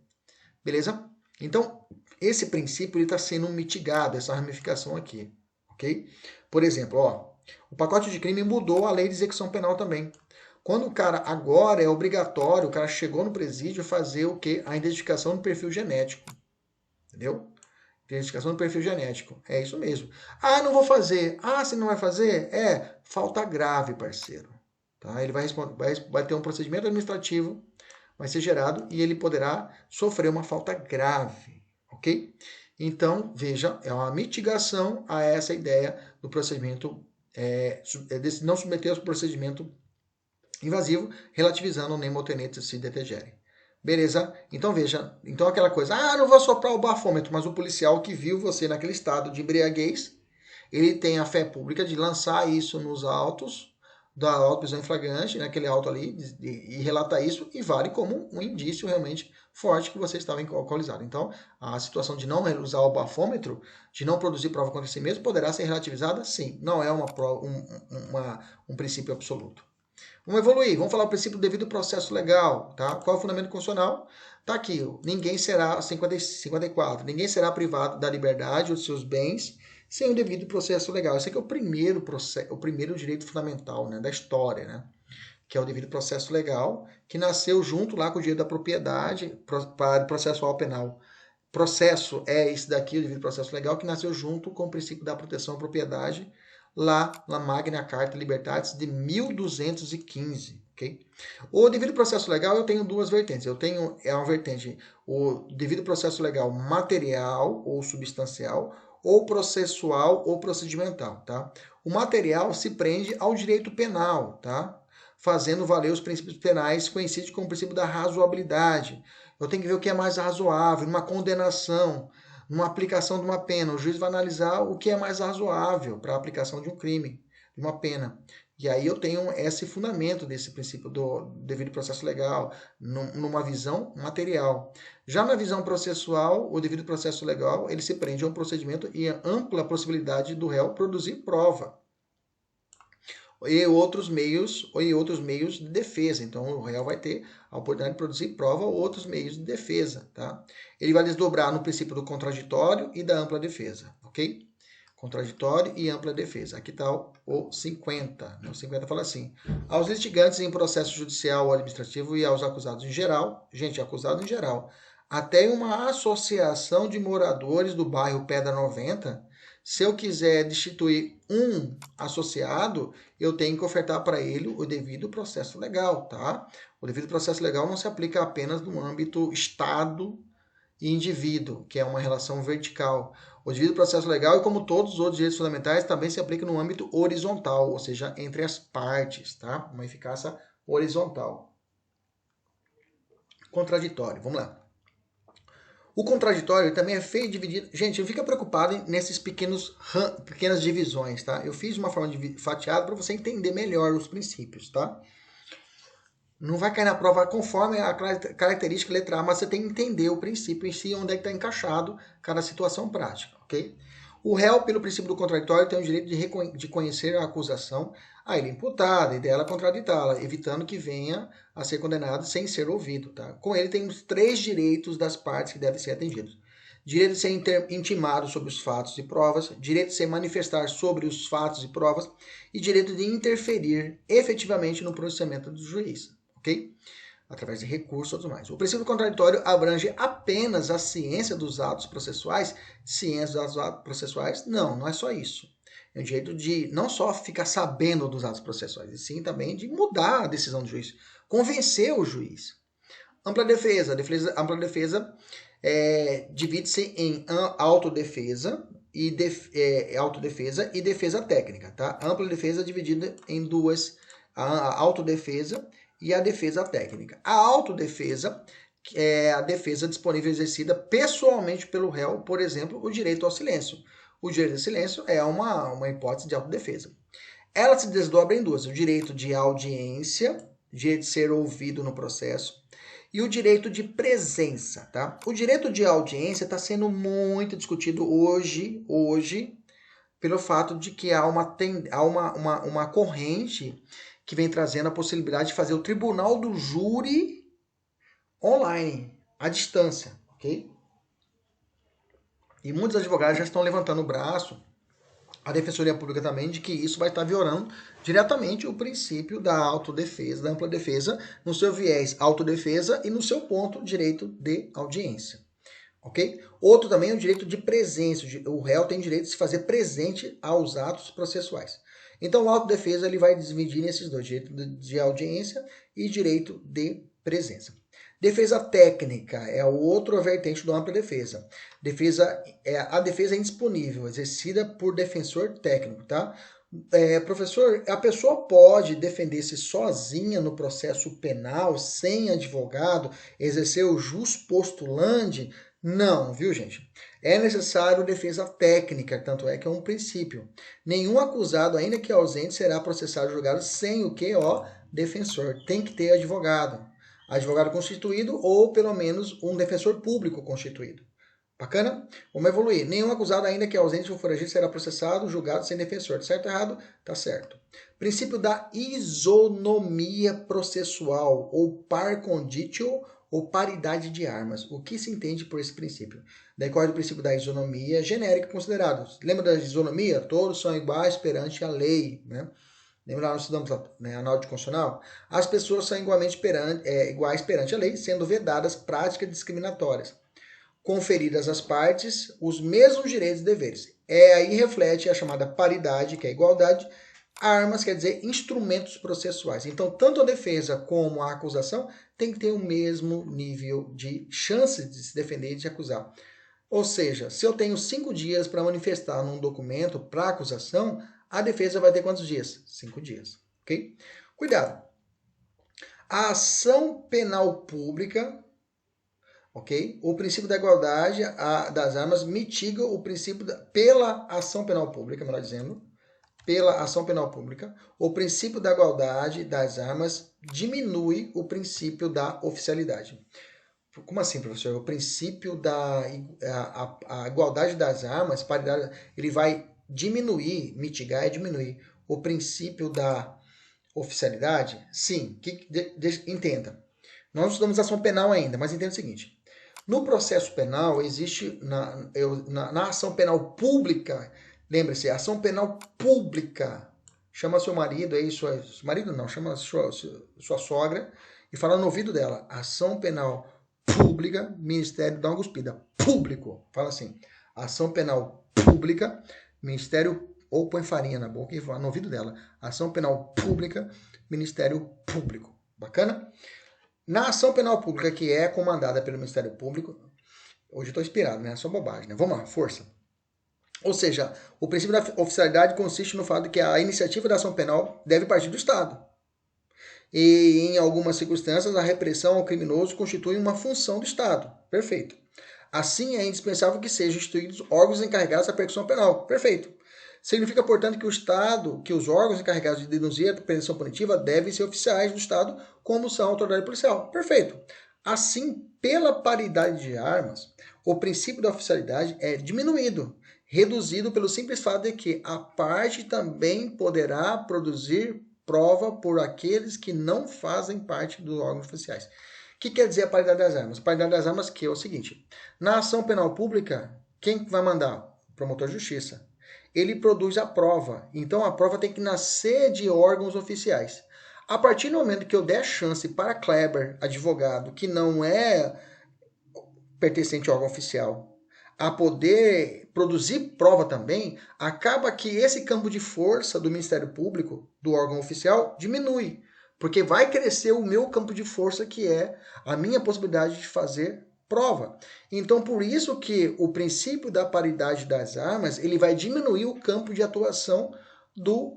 Beleza? Então, esse princípio está sendo mitigado, essa ramificação aqui, ok? Por exemplo, ó, o pacote de crime mudou a lei de execução penal também. Quando o cara, agora é obrigatório, o cara chegou no presídio, fazer o quê? A identificação do perfil genético, entendeu? Identificação do perfil genético, é isso mesmo. Ah, não vou fazer. Ah, você não vai fazer? É, falta grave, parceiro. Tá? Ele vai ter um procedimento administrativo, vai ser gerado e ele poderá sofrer uma falta grave, ok? Então, veja, é uma mitigação a essa ideia do procedimento, de não submeter ao procedimento invasivo, relativizando o nemo tenente se detegere. Beleza? Então veja, então aquela coisa, ah, não vou soprar o bafômetro, mas o policial que viu você naquele estado de embriaguez, ele tem a fé pública de lançar isso nos autos, da auto-prisão em flagrante, naquele auto ali, e relata isso, e vale como um indício realmente forte que você estava alcoolizado. Então, a situação de não usar o bafômetro, de não produzir prova contra si mesmo, poderá ser relativizada? Sim. Não é um princípio absoluto. Vamos evoluir, vamos falar o princípio do devido processo legal, tá? Qual é o fundamento constitucional? Tá aqui, ninguém será, 54, ninguém será privado da liberdade ou de seus bens sem o devido processo legal. Esse aqui é o primeiro direito fundamental, né, da história, né? Que é o devido processo legal, que nasceu junto lá com o direito da propriedade para processual penal. Processo é esse daqui, o devido processo legal, que nasceu junto com o princípio da proteção à propriedade, lá na Magna Carta Libertatis de 1215, ok? O devido processo legal eu tenho duas vertentes. É uma vertente, o devido processo legal material ou substancial, ou processual ou procedimental, tá? O material se prende ao direito penal, tá? Fazendo valer os princípios penais conhecidos como o princípio da razoabilidade. Eu tenho que ver o que é mais razoável, numa condenação, numa aplicação de uma pena. O juiz vai analisar o que é mais razoável para a aplicação de um crime, de uma pena. E aí eu tenho esse fundamento desse princípio do devido processo legal, numa visão material. Já na visão processual, o devido processo legal, ele se prende a um procedimento e a ampla possibilidade do réu produzir prova e outros meios de defesa. Então o réu vai ter a oportunidade de produzir prova ou outros meios de defesa, tá? Ele vai desdobrar no princípio do contraditório e da ampla defesa, ok? Contraditório e ampla defesa. Aqui está o 50. O 50 fala assim: aos litigantes em processo judicial ou administrativo e aos acusados em geral, gente, acusado em geral, até uma associação de moradores do bairro Pedra 90, se eu quiser destituir um associado, eu tenho que ofertar para ele o devido processo legal, tá? O devido processo legal não se aplica apenas no âmbito Estado e indivíduo, que é uma relação vertical. O devido processo legal, e como todos os outros direitos fundamentais, também se aplica no âmbito horizontal, ou seja, entre as partes, tá? Uma eficácia horizontal. Contraditório, vamos lá. O contraditório também é feio dividido. Gente, não fica preocupado nesses pequenas divisões, tá? Eu fiz uma forma de fatiado para você entender melhor os princípios, tá? Não vai cair na prova conforme a característica letra A, mas você tem que entender o princípio em si, onde é que está encaixado cada situação prática, ok? O réu, pelo princípio do contraditório, tem o direito de conhecer a acusação a ele imputada e dela contraditá-la, evitando que venha a ser condenado sem ser ouvido, tá? Com ele tem os 3 direitos das partes que devem ser atendidos. Direito de ser intimado sobre os fatos e provas, direito de se manifestar sobre os fatos e provas e direito de interferir efetivamente no processamento do juiz, ok? Através de recursos e tudo mais. O princípio contraditório abrange apenas a ciência dos atos processuais. Ciência dos atos processuais? Não, não é só isso. É o direito de não só ficar sabendo dos atos processuais, e sim também de mudar a decisão do juiz, convencer o juiz. Ampla defesa. Ampla defesa divide-se em autodefesa e defesa técnica, tá? A ampla defesa é dividida em duas, a autodefesa e a defesa técnica. A autodefesa é a defesa disponível exercida pessoalmente pelo réu, por exemplo, o direito ao silêncio. O direito ao silêncio é uma hipótese de autodefesa. Ela se desdobra em duas: o direito de audiência, direito de ser ouvido no processo, e o direito de presença, tá? O direito de audiência está sendo muito discutido hoje, pelo fato de que há uma corrente que vem trazendo a possibilidade de fazer o tribunal do júri online, à distância, ok? E muitos advogados já estão levantando o braço, a Defensoria Pública também, de que isso vai estar violando diretamente o princípio da autodefesa, da ampla defesa, no seu viés autodefesa e no seu ponto direito de audiência. Ok? Outro também é o direito de presença. O réu tem direito de se fazer presente aos atos processuais. Então, o autodefesa ele vai dividir nesses dois, direito de audiência e direito de presença. Defesa técnica é o outro vertente do ampla defesa. A defesa é indisponível, exercida por defensor técnico, tá? Professor, a pessoa pode defender-se sozinha no processo penal, sem advogado, exercer o jus postulandi? Não, viu, gente? É necessário defesa técnica, tanto é que é um princípio. Nenhum acusado, ainda que ausente, será processado ou julgado sem o que? Defensor. Tem que ter advogado. Advogado constituído ou, pelo menos, um defensor público constituído. Bacana? Vamos evoluir. Nenhum acusado, ainda que ausente ou foragido, será processado, julgado sem defensor. Certo ou errado? Tá certo. Princípio da isonomia processual, ou par conditio, ou paridade de armas. O que se entende por esse princípio? Decorre do princípio da isonomia genérica considerado. Lembra da isonomia? Todos são iguais perante a lei, né? Lembra lá nós estudamos a análise constitucional? As pessoas são iguais perante a lei, sendo vedadas práticas discriminatórias, conferidas às partes os mesmos direitos e deveres. Aí reflete a chamada paridade, que é a igualdade. Armas quer dizer instrumentos processuais. Então, tanto a defesa como a acusação tem que ter o mesmo nível de chance de se defender e de acusar. Ou seja, se eu tenho 5 dias para manifestar num documento para acusação, a defesa vai ter quantos dias? 5 dias. Ok? Cuidado. A ação penal pública, ok? O princípio da igualdade das armas mitiga o princípio pela ação penal pública, melhor dizendo, pela ação penal pública, o princípio da igualdade das armas diminui o princípio da oficialidade. Como assim, professor? O princípio da a igualdade das armas, paridade, ele vai diminuir, mitigar é diminuir o princípio da oficialidade? Sim. Entenda. Nós não estudamos ação penal ainda, mas entenda o seguinte. No processo penal, existe na ação penal pública, lembre-se, ação penal pública, chama seu marido aí, chama sua sogra e fala no ouvido dela, ação penal pública, Ministério, dá uma cuspida, público, fala assim, ação penal pública, Ministério, ou põe farinha na boca e fala no ouvido dela, ação penal pública, Ministério Público, bacana? Na ação penal pública que é comandada pelo Ministério Público, hoje eu estou inspirado, né? É só bobagem, né? Vamos lá, força. Ou seja, o princípio da oficialidade consiste no fato de que a iniciativa da ação penal deve partir do Estado. E, em algumas circunstâncias, a repressão ao criminoso constitui uma função do Estado. Perfeito. Assim, é indispensável que sejam instituídos órgãos encarregados da persecução penal. Perfeito. Significa, portanto, que o Estado, que os órgãos encarregados de deduzir a pretensão punitiva devem ser oficiais do Estado, como são a autoridade policial. Perfeito. Assim, pela paridade de armas, o princípio da oficialidade é diminuído, reduzido pelo simples fato de que a parte também poderá produzir prova por aqueles que não fazem parte dos órgãos oficiais. O que quer dizer a paridade das armas? A paridade das armas que é o seguinte, na ação penal pública, quem vai mandar? O promotor de justiça. Ele produz a prova. Então, a prova tem que nascer de órgãos oficiais. A partir do momento que eu der chance para Kleber, advogado, que não é pertencente ao órgão oficial, a poder produzir prova também, acaba que esse campo de força do Ministério Público, do órgão oficial, diminui. Porque vai crescer o meu campo de força, que é a minha possibilidade de fazer prova. Então, por isso que o princípio da paridade das armas, ele vai diminuir o campo de atuação do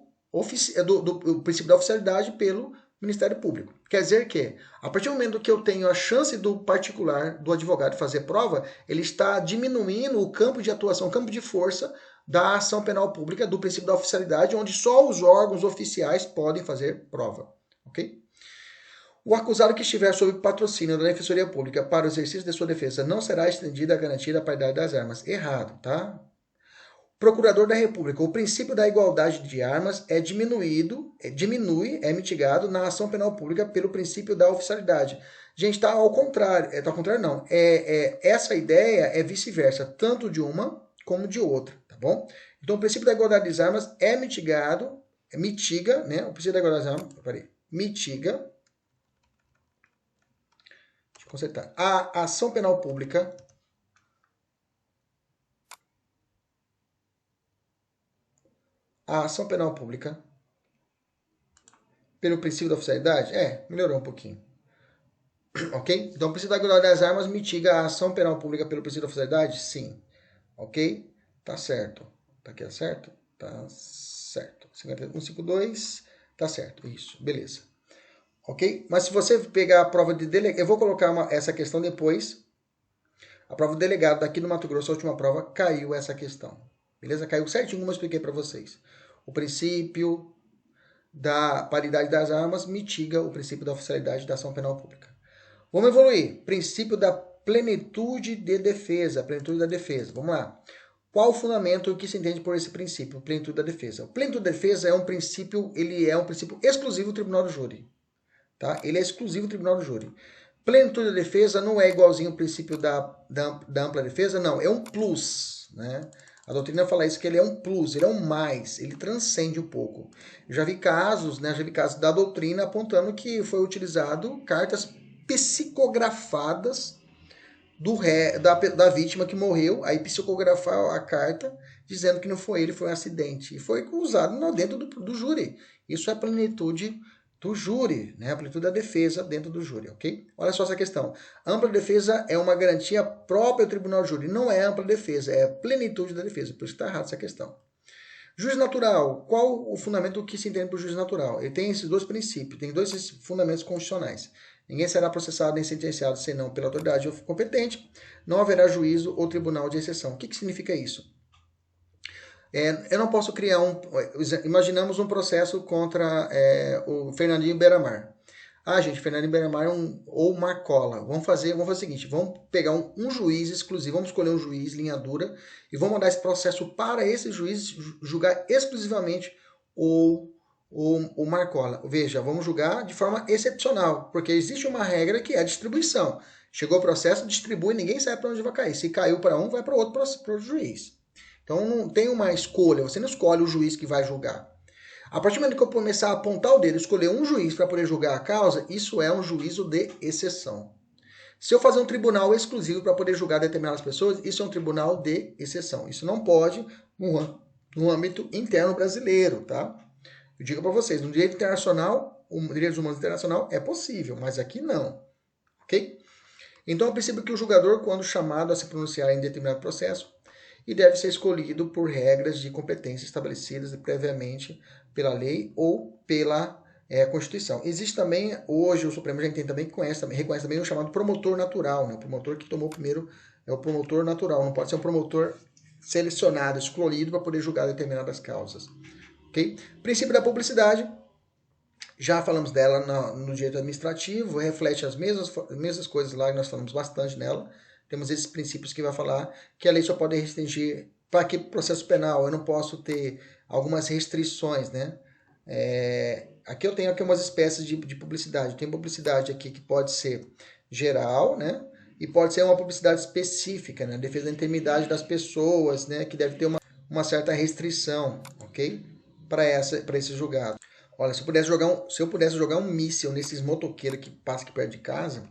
princípio da oficialidade pelo Ministério Público. Quer dizer que, a partir do momento que eu tenho a chance do particular, do advogado fazer prova, ele está diminuindo o campo de atuação, o campo de força da ação penal pública, do princípio da oficialidade, onde só os órgãos oficiais podem fazer prova. Ok? O acusado que estiver sob patrocínio da Defensoria Pública para o exercício de sua defesa não será estendida a garantia da paridade das armas. Errado, tá? Procurador da República. O princípio da igualdade de armas é mitigado na ação penal pública pelo princípio da oficialidade. Gente, está ao contrário. Tá ao contrário, não. Essa ideia é vice-versa, tanto de uma como de outra, tá bom? Então, o princípio da igualdade das armas é mitiga, né? O princípio da igualdade das armas, mitiga. Deixa eu consertar. A ação penal pública pelo princípio da oficialidade? Melhorou um pouquinho. Ok? Então, o princípio da igualdade das armas mitiga a ação penal pública pelo princípio da oficialidade? Sim. Ok? Tá certo. Tá aqui, certo? Tá certo. 5152, tá certo. Isso, beleza. Ok? Mas se você pegar a prova de delegado, eu vou colocar essa questão depois. A prova de delegado daqui no Mato Grosso, a última prova, caiu essa questão. Beleza? Caiu certinho como eu expliquei para vocês. O princípio da paridade das armas mitiga o princípio da oficialidade da ação penal pública. Vamos evoluir. Princípio da plenitude de defesa. Plenitude da defesa. Vamos lá. Qual o fundamento que se entende por esse princípio? Plenitude da defesa. O plenitude da defesa é um princípio exclusivo do tribunal do júri. Tá? Ele é exclusivo do tribunal do júri. Plenitude da defesa não é igualzinho ao princípio da ampla defesa, não. É um plus, né? A doutrina fala isso, que ele é um plus, ele é um mais, ele transcende um pouco. Eu já vi casos, né? Já vi casos da doutrina apontando que foi utilizado cartas psicografadas da vítima que morreu, aí psicografar a carta dizendo que não foi ele, foi um acidente. E foi usado dentro do júri. Isso é plenitude do júri, né? A plenitude da defesa dentro do júri, ok? Olha só essa questão. Ampla defesa é uma garantia própria do tribunal do júri. Não é ampla defesa, é plenitude da defesa. Por isso está errado essa questão. Juiz natural. Qual o fundamento que se entende por juiz natural? Ele tem esses dois princípios, tem dois fundamentos constitucionais. Ninguém será processado nem sentenciado senão pela autoridade competente. Não haverá juízo ou tribunal de exceção. O que significa isso? Eu não posso criar Imaginamos um processo contra o Fernandinho Beiramar. Gente, Fernandinho Beiramar ou Marcola. Vamos fazer o seguinte, vamos pegar um juiz exclusivo, vamos escolher um juiz, linha dura, e vamos mandar esse processo para esse juiz julgar exclusivamente o Marcola. Veja, vamos julgar de forma excepcional, porque existe uma regra que é a distribuição. Chegou o processo, distribui, ninguém sabe para onde vai cair. Se caiu para um, vai para o outro, para o juiz. Então não tem uma escolha, você não escolhe o juiz que vai julgar. A partir do momento que eu começar a apontar o dedo, escolher um juiz para poder julgar a causa, isso é um juízo de exceção. Se eu fazer um tribunal exclusivo para poder julgar determinadas pessoas, isso é um tribunal de exceção. Isso não pode no âmbito interno brasileiro, tá? Eu digo para vocês, no direito internacional, o direito humanos internacional é possível, mas aqui não, ok? Então, é princípio que o julgador, quando chamado a se pronunciar em determinado processo, e deve ser escolhido por regras de competência estabelecidas previamente pela lei ou pela Constituição. Existe também, hoje o Supremo já entende também, reconhece também o chamado promotor natural, né? O promotor que tomou primeiro é o promotor natural, não pode ser um promotor selecionado, escolhido para poder julgar determinadas causas. Okay? Princípio da publicidade, já falamos dela no direito administrativo, reflete as mesmas coisas lá, que nós falamos bastante nela. Temos esses princípios que vai falar que a lei só pode restringir para que processo penal eu não posso ter algumas restrições, né? Aqui eu tenho aqui umas espécies de publicidade. Tem publicidade aqui que pode ser geral, né? E pode ser uma publicidade específica, né? Defesa da intimidade das pessoas, né? Que deve ter uma certa restrição, ok? Para esse julgado. Olha, se eu pudesse jogar um míssil nesses motoqueiros que passam aqui perto de casa,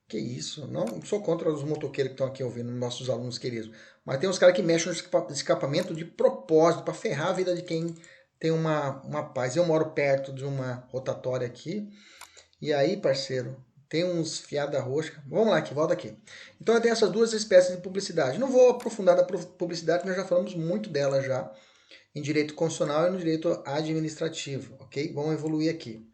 que isso, não sou contra os motoqueiros que estão aqui ouvindo, nossos alunos queridos, mas tem uns caras que mexem no escapamento de propósito, para ferrar a vida de quem tem uma paz. Eu moro perto de uma rotatória aqui, e aí, parceiro, tem uns fiada roxa. Vamos lá, volta aqui. Então eu tenho essas duas espécies de publicidade. Não vou aprofundar da publicidade, nós já falamos muito dela já, em direito constitucional e no direito administrativo, ok? Vamos evoluir aqui.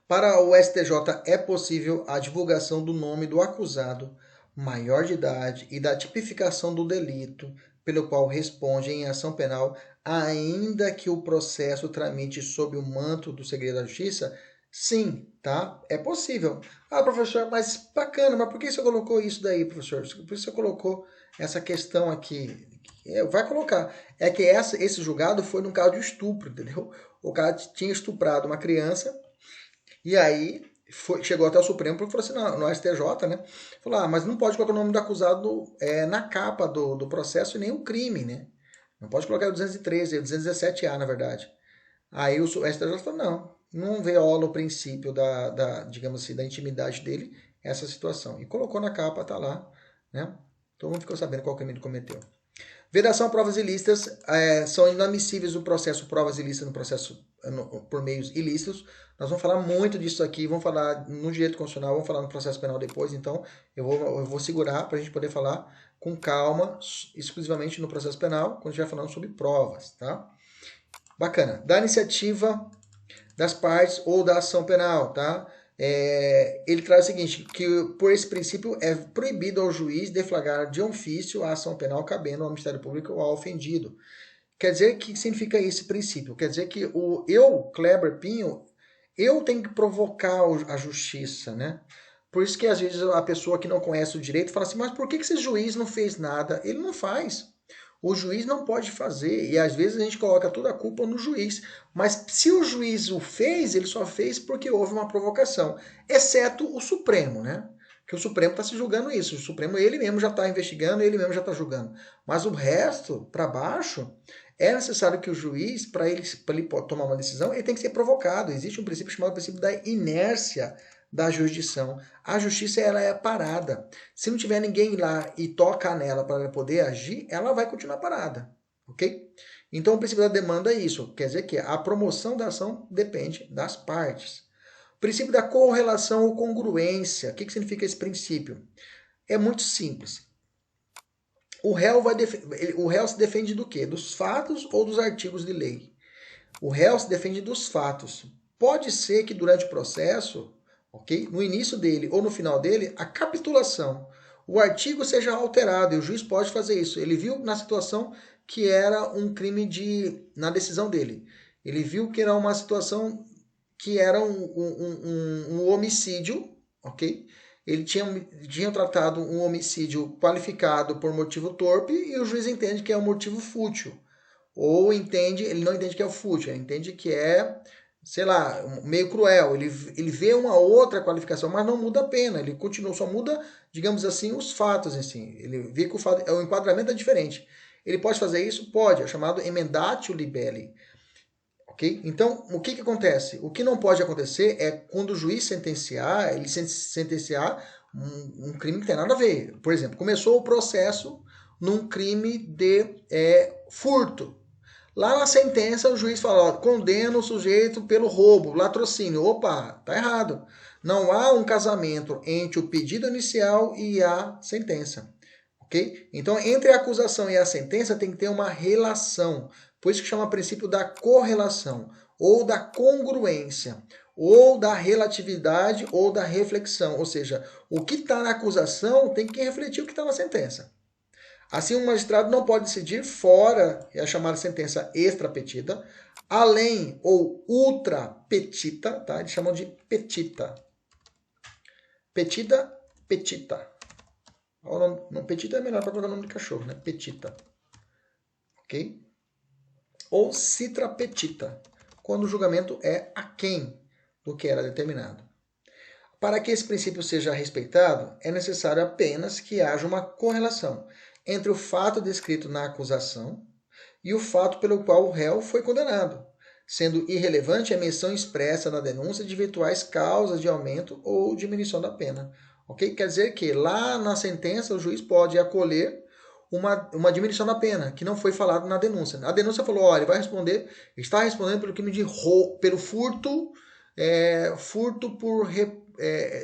Para o STJ, é possível a divulgação do nome do acusado maior de idade e da tipificação do delito pelo qual responde em ação penal, ainda que o processo tramite sob o manto do segredo da justiça? Sim, tá? É possível. Professor, mas bacana, mas por que você colocou isso daí, professor? Por que você colocou essa questão aqui? Vai colocar. É que esse julgado foi num caso de estupro, entendeu? O cara tinha estuprado uma criança e aí chegou até o Supremo porque falou assim, no STJ, né? Falou, mas não pode colocar o nome do acusado na capa do processo e nem o crime, né? Não pode colocar o 213, o 217A, na verdade. Aí o STJ falou, não viola o princípio digamos assim, da intimidade dele, essa situação. E colocou na capa, tá lá, né? Todo mundo ficou sabendo qual crime ele cometeu. Vedação a provas ilícitas são inadmissíveis o processo provas ilícitas no processo por meios ilícitos. Nós vamos falar muito disso aqui, vamos falar no direito constitucional, vamos falar no processo penal depois, então eu vou segurar para a gente poder falar com calma, exclusivamente no processo penal, quando estiver falando sobre provas, tá? Bacana. Da iniciativa das partes ou da ação penal, tá? Ele traz o seguinte, que por esse princípio é proibido ao juiz deflagrar de ofício a ação penal cabendo ao Ministério Público ou ao ofendido. Quer dizer, que significa esse princípio? Quer dizer que eu, Kleber Pinho, eu tenho que provocar a justiça, né? Por isso que às vezes a pessoa que não conhece o direito fala assim, mas por que esse juiz não fez nada? Ele não faz. O juiz não pode fazer, e às vezes a gente coloca toda a culpa no juiz. Mas se o juiz o fez, ele só fez porque houve uma provocação. Exceto o Supremo, né? Que o Supremo está se julgando isso. O Supremo, ele mesmo já está investigando, ele mesmo já está julgando. Mas o resto, para baixo, é necessário que o juiz, para ele tomar uma decisão, ele tem que ser provocado. Existe um princípio chamado princípio da inércia da jurisdição. A justiça, ela é parada. Se não tiver ninguém lá e tocar nela para ela poder agir, ela vai continuar parada, ok? Então, o princípio da demanda é isso. Quer dizer que a promoção da ação depende das partes. O princípio da correlação ou congruência. O que significa esse princípio? É muito simples. O réu se defende do quê? Dos fatos ou dos artigos de lei? O réu se defende dos fatos. Pode ser que durante o processo, ok? No início dele ou no final dele, a capitulação, o artigo seja alterado e o juiz pode fazer isso. Ele viu na situação que era um crime na decisão dele. Ele viu que era uma situação que era um homicídio, ok? Ele tinha tratado um homicídio qualificado por motivo torpe e o juiz entende que é um motivo fútil. Ou ele não entende que é o fútil, ele entende que é, sei lá, meio cruel. Ele vê uma outra qualificação, mas não muda a pena. Ele continua, só muda, digamos assim, os fatos em si. Ele vê que o enquadramento é diferente. Ele pode fazer isso? Pode. É chamado emendatio libelli. Ok? Então, o que acontece? O que não pode acontecer é quando o juiz sentenciar um crime que tem nada a ver. Por exemplo, começou o processo num crime de furto. Lá na sentença, o juiz fala, condena o sujeito pelo roubo, latrocínio. Opa, tá errado. Não há um casamento entre o pedido inicial e a sentença. Ok? Então, entre a acusação e a sentença tem que ter uma relação. Por isso que chama princípio da correlação, ou da congruência, ou da relatividade, ou da reflexão. Ou seja, o que está na acusação tem que refletir o que está na sentença. Assim, um magistrado não pode decidir fora, é a chamada sentença extra-petita, além ou ultra-petita, tá? Eles chamam de petita. Petita, petita. Não, petita é melhor para colocar o nome de cachorro, né? Petita. Ok? Ou citra petita, quando o julgamento é aquém do que era determinado. Para que esse princípio seja respeitado, é necessário apenas que haja uma correlação entre o fato descrito na acusação e o fato pelo qual o réu foi condenado, sendo irrelevante a menção expressa na denúncia de eventuais causas de aumento ou diminuição da pena. Okay? Quer dizer que lá na sentença o juiz pode acolher uma diminuição da pena, que não foi falado na denúncia. A denúncia falou, olha, ele está respondendo pelo crime de pelo furto,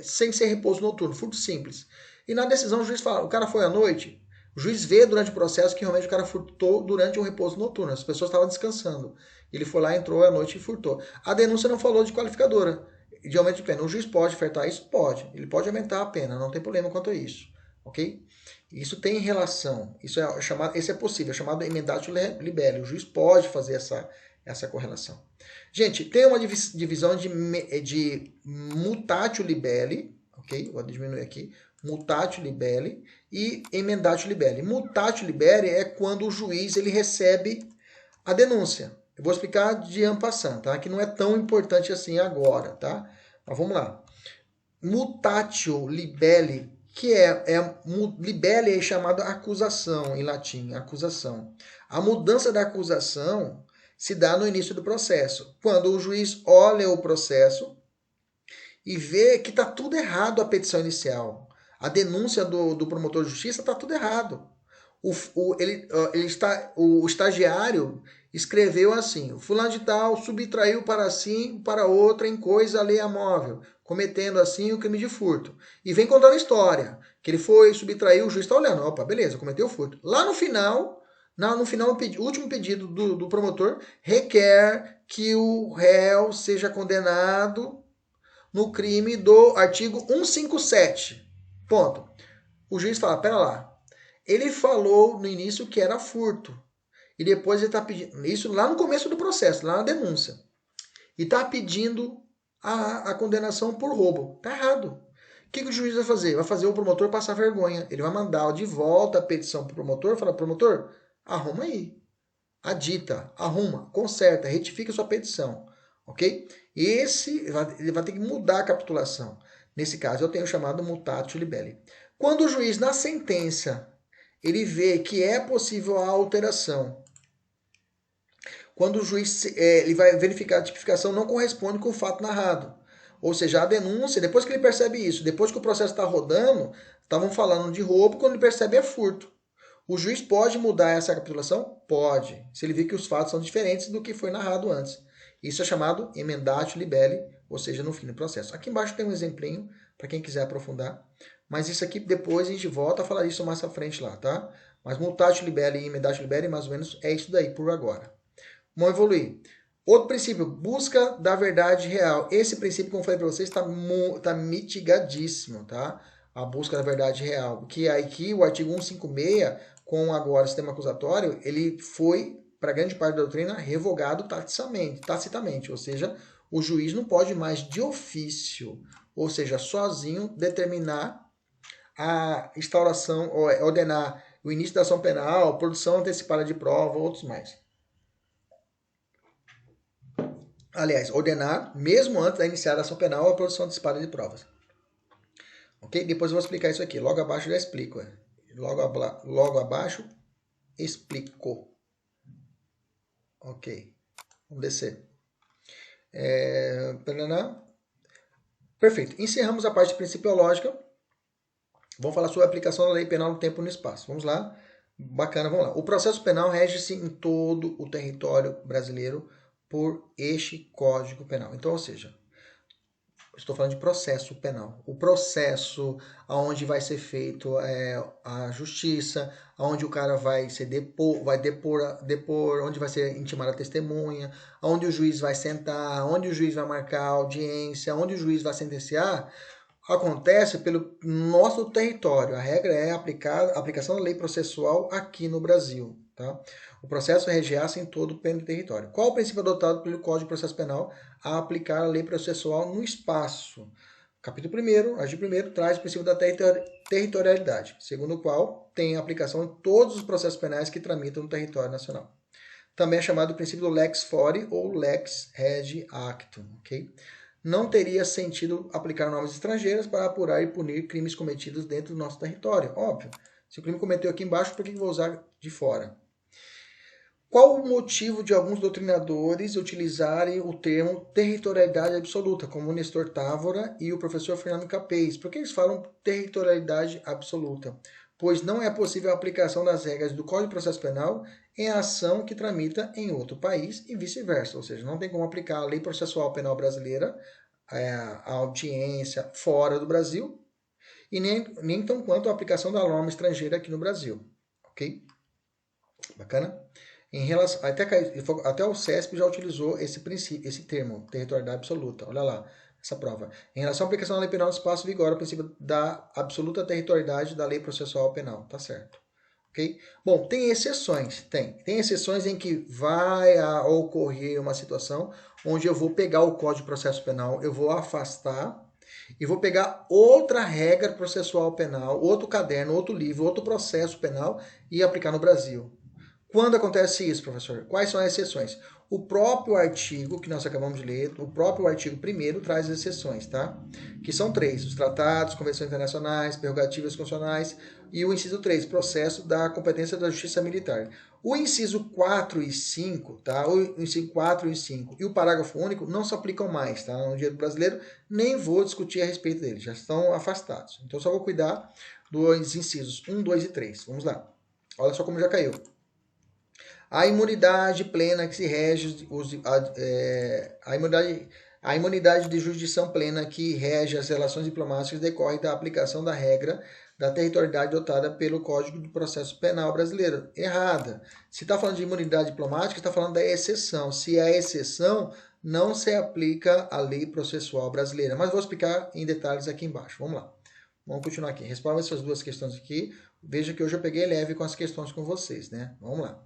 sem ser repouso noturno, furto simples. E na decisão o juiz fala, o cara foi à noite, o juiz vê durante o processo que realmente o cara furtou durante um repouso noturno, as pessoas estavam descansando. Ele foi lá, entrou à noite e furtou. A denúncia não falou de qualificadora, de aumento de pena. O juiz pode ofertar isso? Pode. Ele pode aumentar a pena, não tem problema quanto a isso. Ok? Isso tem relação, esse é possível, é chamado emendatio libelli. O juiz pode fazer essa correlação. Gente, tem uma divisão de mutatio libelli, ok? Vou diminuir aqui. mutatio libelli e emendatio libelli. Mutatio libelli é quando o juiz ele recebe a denúncia. Eu vou explicar de en passant, tá? Que não é tão importante assim agora, tá? Mas vamos lá. Mutatio libelli, que libelli é chamado acusação em latim, acusação. A mudança da acusação se dá no início do processo, quando o juiz olha o processo e vê que está tudo errado a petição inicial. A denúncia do promotor de justiça está tudo errado. O estagiário escreveu assim: o fulano de tal subtraiu para si, para outra em coisa alheia móvel, cometendo assim o crime de furto. E vem contando a história, que ele foi, subtraiu, o juiz está olhando, opa, beleza, cometeu o furto. Lá no final, o último pedido do promotor requer que o réu seja condenado no crime do artigo 157. Ponto. O juiz fala, pera lá, ele falou no início que era furto. E depois ele está pedindo, isso lá no começo do processo, lá na denúncia. E está pedindo a condenação por roubo. Está errado. O que o juiz vai fazer? Vai fazer o promotor passar vergonha. Ele vai mandar de volta a petição para o promotor e falar, promotor, arruma aí. Adita, arruma, conserta, retifica sua petição. Ok? Ele vai ter que mudar a capitulação. Nesse caso, eu tenho chamado mutatio libelli. Quando o juiz, na sentença, ele vê que é possível a alteração. Quando o juiz ele vai verificar a tipificação não corresponde com o fato narrado. Ou seja, a denúncia, depois que ele percebe isso, depois que o processo está rodando, estavam falando de roubo, quando ele percebe é furto. O juiz pode mudar essa capitulação? Pode, se ele vir que os fatos são diferentes do que foi narrado antes. Isso é chamado emendatio libelli, ou seja, no fim do processo. Aqui embaixo tem um exemplinho para quem quiser aprofundar. Mas isso aqui depois a gente volta a falar isso mais à frente lá, tá? Mas mutatio libelli e emendatio libelli, mais ou menos, é isso daí por agora. Vamos evoluir. Outro princípio, busca da verdade real. Esse princípio, como eu falei para vocês, está mitigadíssimo, tá? A busca da verdade real. Que aqui o artigo 156, com agora o sistema acusatório, ele foi, para grande parte da doutrina, revogado tacitamente. Ou seja, o juiz não pode mais de ofício, ou seja, sozinho, determinar a instauração, ou ordenar o início da ação penal, produção antecipada de prova, outros mais. Aliás, ordenar, mesmo antes da iniciar a ação penal, a produção antecipada de provas. Ok? Depois eu vou explicar isso aqui. Logo abaixo eu já explico. Logo abaixo, explico. Ok. Vamos descer. Perfeito. Encerramos a parte principiológica. Vamos falar sobre a aplicação da lei penal no tempo e no espaço. Vamos lá. Bacana, vamos lá. O processo penal rege-se em todo o território brasileiro por este Código Penal. Então, ou seja, estou falando de processo penal. O processo onde vai ser feito a justiça, onde o cara vai depor, onde vai ser intimada a testemunha, onde o juiz vai sentar, onde o juiz vai marcar a audiência, onde o juiz vai sentenciar, acontece pelo nosso território. A regra é a aplicação da lei processual aqui no Brasil. Tá? O processo regeia-se em todo o território. Qual o princípio adotado pelo Código de Processo Penal a aplicar a lei processual no espaço? Capítulo 1º, artigo 1º, traz o princípio da territorialidade, segundo o qual tem aplicação em todos os processos penais que tramitam no território nacional. Também é chamado o princípio do lex fori ou lex regi actum. Okay? Não teria sentido aplicar normas estrangeiras para apurar e punir crimes cometidos dentro do nosso território. Óbvio. Se o crime cometeu aqui embaixo, por que vou usar de fora? Qual o motivo de alguns doutrinadores utilizarem o termo territorialidade absoluta, como o Nestor Távora e o professor Fernando Capês? Por que eles falam territorialidade absoluta? Pois não é possível a aplicação das regras do Código de Processo Penal em ação que tramita em outro país e vice-versa. Ou seja, não tem como aplicar a lei processual penal brasileira, a audiência fora do Brasil, e nem tão quanto a aplicação da norma estrangeira aqui no Brasil. Ok? Bacana? Em relação, até o CESP já utilizou esse princípio, esse termo, territorialidade absoluta. Olha lá, essa prova. Em relação à aplicação da lei penal no espaço, vigora o princípio da absoluta territorialidade da lei processual penal. Tá certo. Ok? Bom, tem exceções. Tem exceções em que vai ocorrer uma situação onde eu vou pegar o Código de Processo Penal, eu vou afastar e vou pegar outra regra processual penal, outro caderno, outro livro, outro processo penal e aplicar no Brasil. Quando acontece isso, professor? Quais são as exceções? O próprio artigo que nós acabamos de ler, o próprio artigo 1º traz as exceções, tá? Que são 3, os tratados, convenções internacionais, prerrogativas constitucionais e o inciso 3, processo da competência da justiça militar. O inciso 4 e 5, tá? O inciso 4 e 5 e o parágrafo único não se aplicam mais, tá? No direito brasileiro, nem vou discutir a respeito deles, já estão afastados. Então só vou cuidar dos incisos 1, 2 e 3. Vamos lá. Olha só como já caiu. A imunidade plena que se rege a imunidade de jurisdição plena que rege as relações diplomáticas decorre da aplicação da regra da territorialidade adotada pelo Código do Processo Penal brasileiro. Errada. Se está falando de imunidade diplomática, está falando da exceção. Se é exceção, não se aplica a lei processual brasileira. Mas vou explicar em detalhes aqui embaixo. Vamos lá. Vamos continuar aqui. Responda essas duas questões aqui. Veja que hoje eu peguei leve com as questões com vocês, né? Vamos lá.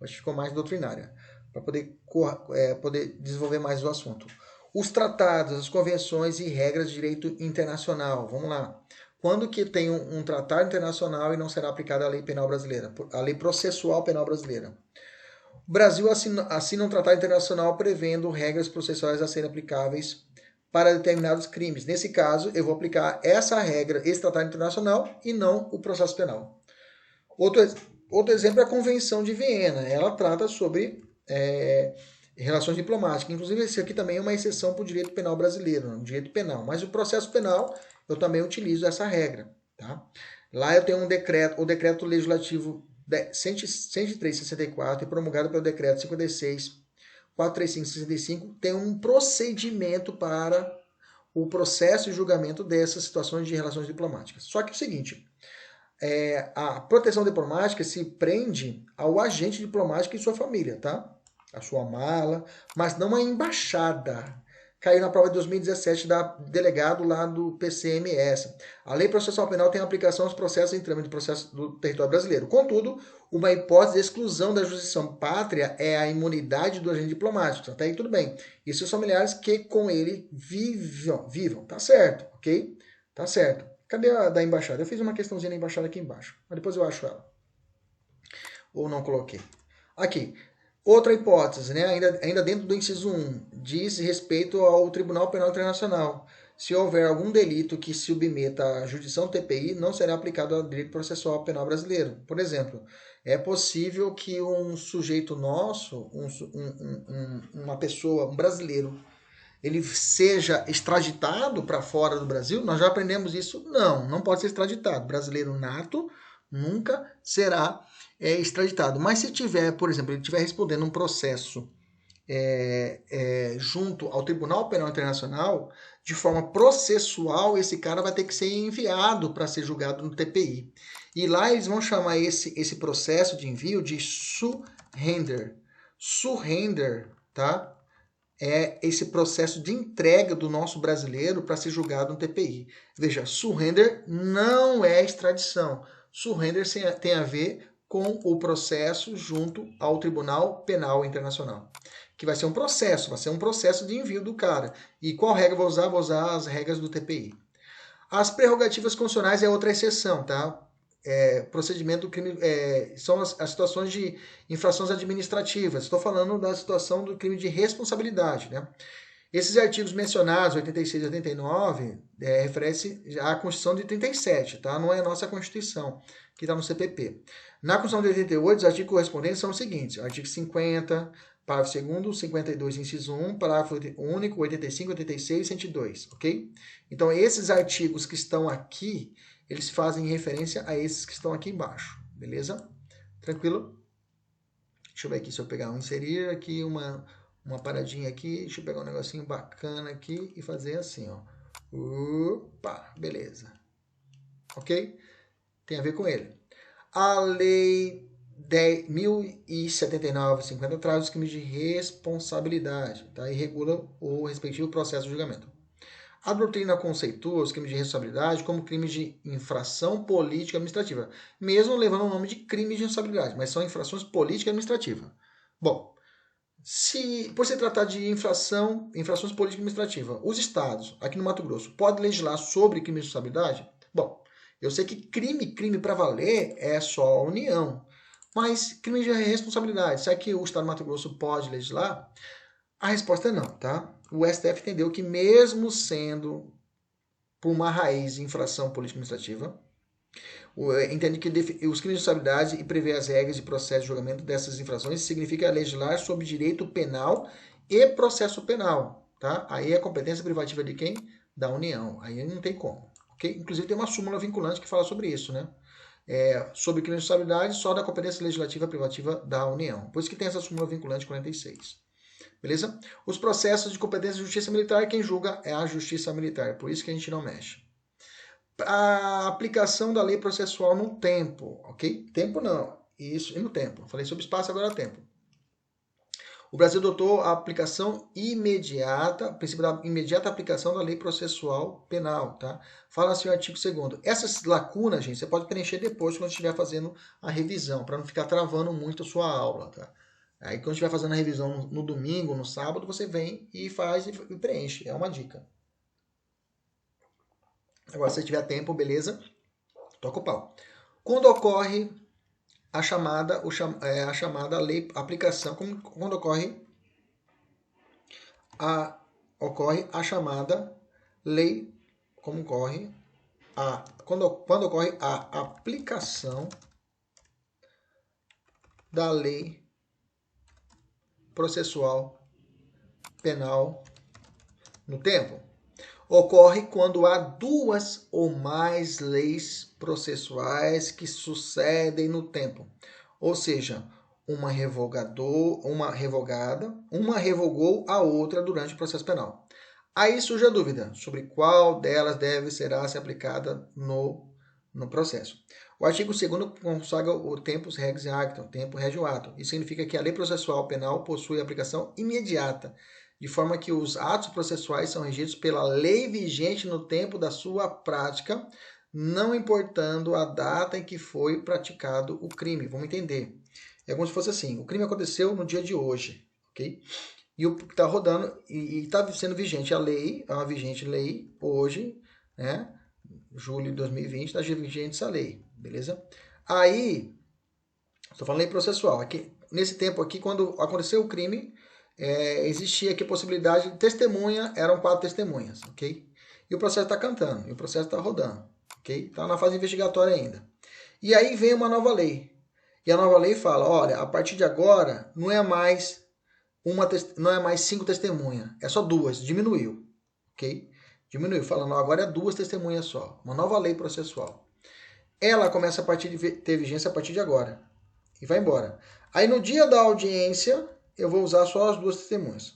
Hoje ficou mais doutrinária, para poder desenvolver mais o assunto. Os tratados, as convenções e regras de direito internacional. Vamos lá. Quando que tem um tratado internacional e não será aplicada a lei penal brasileira? A lei processual penal brasileira. O Brasil assina um tratado internacional prevendo regras processuais a serem aplicáveis para determinados crimes. Nesse caso, eu vou aplicar essa regra, esse tratado internacional, e não o processo penal. Outro exemplo é a Convenção de Viena. Ela trata sobre relações diplomáticas. Inclusive, esse aqui também é uma exceção para o direito penal brasileiro, no direito penal. Mas o processo penal, eu também utilizo essa regra. Tá? Lá eu tenho o decreto legislativo 103/64, promulgado pelo decreto 56/435, tem um procedimento para o processo e julgamento dessas situações de relações diplomáticas. Só que é o seguinte, a proteção diplomática se prende ao agente diplomático e sua família, tá? A sua mala, mas não a embaixada. Caiu na prova de 2017 da delegado lá do PCMS. A Lei Processual Penal tem aplicação aos processos em trâmite de processo do território brasileiro. Contudo, uma hipótese de exclusão da jurisdição pátria é a imunidade do agente diplomático. Até aí tudo bem. E seus familiares que com ele vivam. Tá certo, ok? Tá certo. Cadê a da embaixada? Eu fiz uma questãozinha da embaixada aqui embaixo, mas depois eu acho ela. Ou não coloquei. Aqui. Outra hipótese, né? ainda dentro do inciso 1, diz respeito ao Tribunal Penal Internacional. Se houver algum delito que se submeta à jurisdição TPI, não será aplicado ao direito processual penal brasileiro. Por exemplo, é possível que um sujeito nosso, uma pessoa, um brasileiro, ele seja extraditado para fora do Brasil? Nós já aprendemos isso? Não pode ser extraditado. Brasileiro nato nunca será extraditado. Mas se tiver, por exemplo, ele estiver respondendo um processo junto ao Tribunal Penal Internacional, de forma processual, esse cara vai ter que ser enviado para ser julgado no TPI. E lá eles vão chamar esse processo de envio de surrender. Surrender, tá? É esse processo de entrega do nosso brasileiro para ser julgado no TPI. Veja, surrender não é extradição. Surrender tem a ver com o processo junto ao Tribunal Penal Internacional, que vai ser um processo de envio do cara. E qual regra vou usar? Vou usar as regras do TPI. As prerrogativas constitucionais é outra exceção, tá? Procedimento do crime, são as situações de infrações administrativas. Estou falando da situação do crime de responsabilidade, né? Esses artigos mencionados, 86 e 89, refere-se à Constituição de 37, tá? Não é a nossa Constituição, que está no CPP. Na Constituição de 88, os artigos correspondentes são os seguintes: artigo 50, parágrafo 2º, 52, inciso 1, parágrafo único, 85, 86 e 102, ok? Então, esses artigos que estão aqui, eles fazem referência a esses que estão aqui embaixo, beleza? Tranquilo? Deixa eu ver aqui se eu pegar inserir aqui uma paradinha aqui, deixa eu pegar um negocinho bacana aqui e fazer assim, ó. Opa, beleza. Ok? Tem a ver com ele. A lei 10.079/50 traz os crimes de responsabilidade, tá? E regula o respectivo processo de julgamento. A doutrina conceitua os crimes de responsabilidade como crimes de infração política administrativa, mesmo levando o nome de crimes de responsabilidade, mas são infrações políticas administrativas. Bom, por se tratar de infrações políticas administrativas, os estados, aqui no Mato Grosso, podem legislar sobre crime de responsabilidade? Bom, eu sei que crime para valer é só a União. Mas crime de responsabilidade, será que o estado do Mato Grosso pode legislar? A resposta é não, tá? O STF entendeu que mesmo sendo por uma raiz de infração política administrativa, entende que os crimes de responsabilidade e prevê as regras de processo de julgamento dessas infrações significa legislar sobre direito penal e processo penal, tá? Aí é competência privativa de quem? Da União. Aí não tem como, ok? Inclusive tem uma súmula vinculante que fala sobre isso, né? Sobre crime de responsabilidade só da competência legislativa privativa da União. Por isso que tem essa súmula vinculante 46. Beleza? Os processos de competência de justiça militar, quem julga é a justiça militar. Por isso que a gente não mexe. A aplicação da lei processual no tempo, ok? Tempo não. Isso, e no tempo. Falei sobre espaço, agora tempo. O Brasil adotou a aplicação imediata, o princípio da imediata aplicação da lei processual penal, tá? Fala assim o artigo 2º. Essas lacunas, gente, você pode preencher depois quando estiver fazendo a revisão, para não ficar travando muito a sua aula, tá? Aí quando estiver fazendo a revisão no domingo, no sábado, você vem e faz e preenche. É uma dica. Agora, se tiver tempo, beleza? Toca o pau. Quando ocorre a chamada lei aplicação, quando ocorre a chamada lei, quando ocorre a aplicação da lei processual penal no tempo. Ocorre quando há duas ou mais leis processuais que sucedem no tempo. Ou seja, uma revogou a outra durante o processo penal. Aí surge a dúvida sobre qual delas deve ser aplicada no processo. O artigo 2º consagra o tempus regis actum, tempo regio ato. Isso significa que a lei processual penal possui aplicação imediata, de forma que os atos processuais são regidos pela lei vigente no tempo da sua prática, não importando a data em que foi praticado o crime. Vamos entender. É como se fosse assim, o crime aconteceu no dia de hoje, ok? E o que está rodando, e está sendo vigente a lei, é uma vigente lei hoje, né? Julho de 2020, está vigente essa lei, beleza? Aí, estou falando lei processual, aqui, nesse tempo aqui, quando aconteceu o crime, existia aqui a possibilidade de testemunha, eram 4 testemunhas, ok? E o processo está cantando, e o processo está rodando, ok? Está na fase investigatória ainda. E aí vem uma nova lei. E a nova lei fala, olha, a partir de agora não é mais 5 testemunhas, é só 2, diminuiu, ok? Diminuiu, falando, agora é 2 testemunhas só, uma nova lei processual. Ela começa a ter vigência a partir de agora e vai embora. Aí no dia da audiência, eu vou usar só as 2 testemunhas.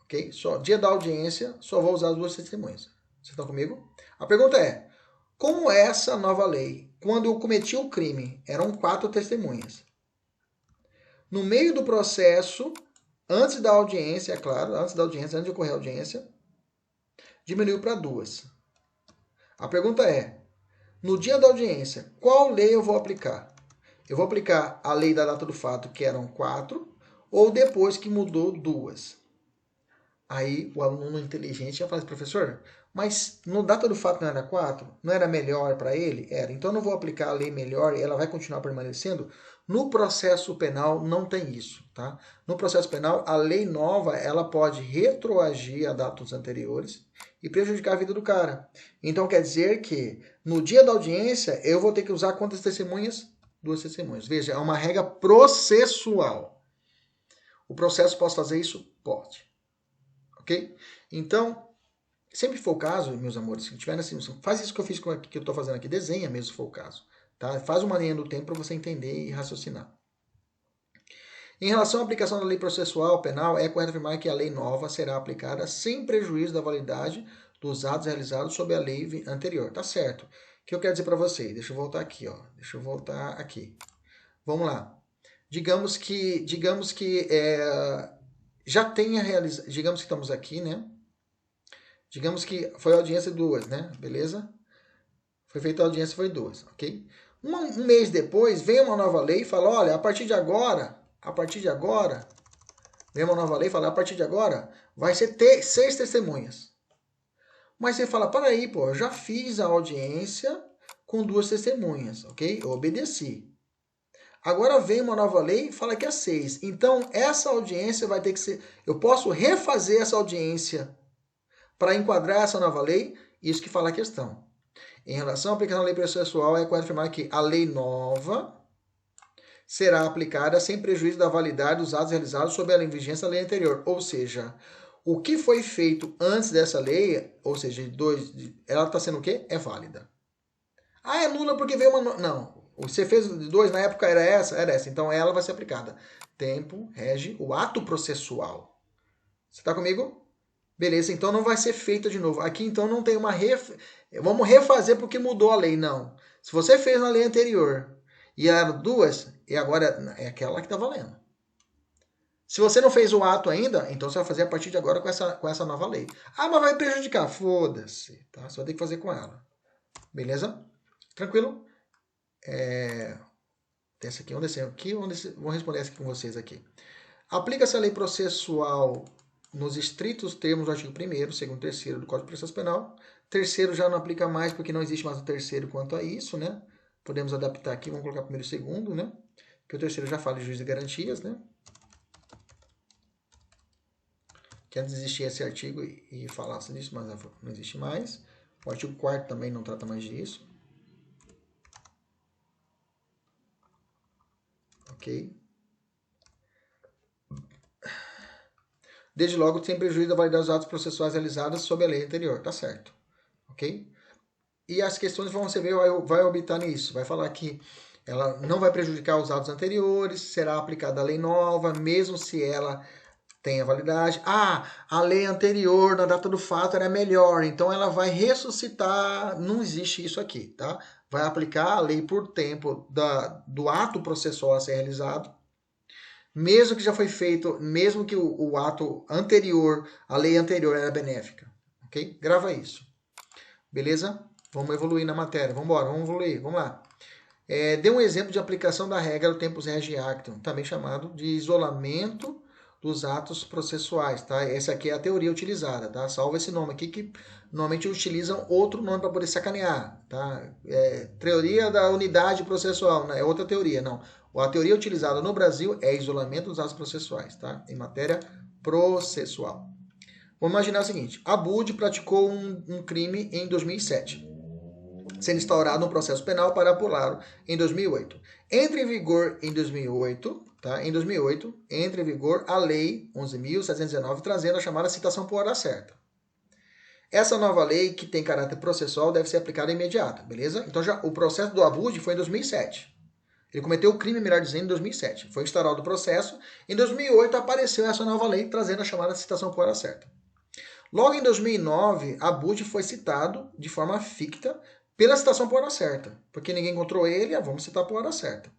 Ok? Só dia da audiência, só vou usar as 2 testemunhas. Vocês estão comigo? A pergunta é, como é essa nova lei? Quando eu cometi o crime, eram 4 testemunhas. No meio do processo, antes da audiência, é claro, antes de ocorrer a audiência, diminuiu para 2. A pergunta é, no dia da audiência, qual lei eu vou aplicar? Eu vou aplicar a lei da data do fato, que eram 4, ou depois que mudou 2? Aí o aluno inteligente já fala, professor, mas no data do fato não era 4? Não era melhor para ele? Era. Então eu não vou aplicar a lei melhor e ela vai continuar permanecendo? No processo penal não tem isso, tá? No processo penal, a lei nova, ela pode retroagir a datas anteriores e prejudicar a vida do cara. Então quer dizer que no dia da audiência eu vou ter que usar quantas testemunhas? 2 testemunhas. Veja, é uma regra processual. O processo pode fazer isso? Pode. Ok? Então, sempre for o caso, meus amores, se tiver assim, faz isso que eu fiz que eu estou fazendo aqui, desenha mesmo se for o caso. Tá? Faz uma linha do tempo para você entender e raciocinar. Em relação à aplicação da lei processual penal, é correto afirmar que a lei nova será aplicada sem prejuízo da validade dos atos realizados sob a lei anterior. Tá certo. O que eu quero dizer para vocês? Deixa eu voltar aqui, ó. Deixa eu voltar aqui. Vamos lá. Digamos que já tenha realizado. Digamos que estamos aqui, né? Digamos que foi a audiência 2, né? Beleza? Foi feita a audiência, foi 2, ok? Um mês depois, vem uma nova lei e fala, olha, a partir de agora, Vem uma nova lei e fala, a partir de agora, vai ser 6 testemunhas. Mas você fala, para aí, pô, eu já fiz a audiência com 2 testemunhas, ok? Eu obedeci. Agora vem uma nova lei e fala que é 6. Então, essa audiência vai ter que ser... Eu posso refazer essa audiência para enquadrar essa nova lei? Isso que fala a questão. Em relação à aplicação da lei processual, é correto afirmar que a lei nova será aplicada sem prejuízo da validade dos atos realizados sob a vigência da lei anterior. Ou seja, o que foi feito antes dessa lei, ou seja, ela está sendo o quê? É válida. Ah, é nula porque veio uma... Não. Você fez 2 na época, era essa? Era essa. Então ela vai ser aplicada. Tempo rege o ato processual. Você está comigo? Beleza, então não vai ser feita de novo. Aqui então não tem uma... Vamos refazer porque mudou a lei. Não. Se você fez na lei anterior e eram 2, e agora é aquela que está valendo. Se você não fez o ato ainda, então você vai fazer a partir de agora com essa nova lei. Ah, mas vai prejudicar. Foda-se. Tá? Você vai ter que fazer com ela. Beleza? Tranquilo? Essa aqui, vamos descer aqui, vamos responder essa aqui com vocês aqui. Aplica-se a lei processual nos estritos termos do artigo 1º, 2º, 3º do Código de Processo Penal. Terceiro já não aplica mais, porque não existe mais o terceiro quanto a isso, né? Podemos adaptar aqui, vamos colocar primeiro e segundo, né? Porque o terceiro já fala de juiz de garantias, né? Que antes existia esse artigo e falasse disso, mas não existe mais. O artigo 4º também não trata mais disso. Ok? Desde logo, sem prejuízo da validade dos atos processuais realizados sob a lei anterior. Tá certo. Ok? E as questões vão você ver, vai orbitar nisso. Vai falar que ela não vai prejudicar os atos anteriores, será aplicada a lei nova, mesmo se ela tenha validade. Ah, a lei anterior, na data do fato, era melhor, então ela vai ressuscitar. Não existe isso aqui, tá? Vai aplicar a lei por tempo do ato processual a ser realizado, mesmo que já foi feito, mesmo que o ato anterior, a lei anterior era benéfica, ok? Grava isso, beleza? Vamos evoluir na matéria, vamos embora, vamos evoluir, vamos lá. Dê um exemplo de aplicação da regra do tempus regi actum, também chamado de isolamento dos atos processuais, tá? Essa aqui é a teoria utilizada, tá? Salva esse nome aqui que normalmente utilizam outro nome para poder sacanear, tá? Teoria da unidade processual, né? É outra teoria, não. A teoria utilizada no Brasil é isolamento dos atos processuais, tá? Em matéria processual. Vamos imaginar o seguinte, Abud praticou um crime em 2007, sendo instaurado um processo penal para apurá-lo em 2008. Entra em vigor em 2008, tá? Em 2008, entra em vigor a Lei 11.719, trazendo a chamada citação por hora certa. Essa nova lei, que tem caráter processual, deve ser aplicada imediata, beleza? Então, já o processo do Abud foi em 2007. Ele cometeu o crime, melhor dizendo, em 2007. Foi instaurado o processo. Em 2008, apareceu essa nova lei, trazendo a chamada citação por hora certa. Logo em 2009, Abud foi citado de forma ficta pela citação por hora certa, porque ninguém encontrou ele, vamos citar por hora certa.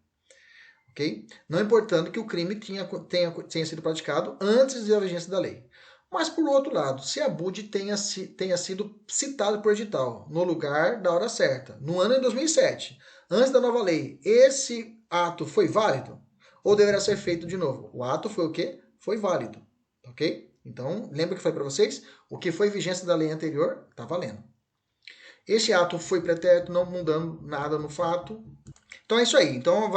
Ok? Não importando que o crime tenha sido praticado antes da vigência da lei. Mas, por outro lado, se Abud tenha sido citado por edital no lugar da hora certa, no ano de 2007, antes da nova lei, esse ato foi válido? Ou deverá ser feito de novo? O ato foi o quê? Foi válido. Ok? Então, lembra que eu falei para vocês? O que foi vigência da lei anterior está valendo. Este ato foi pretérito, não mudando nada no fato. Então é isso aí. Então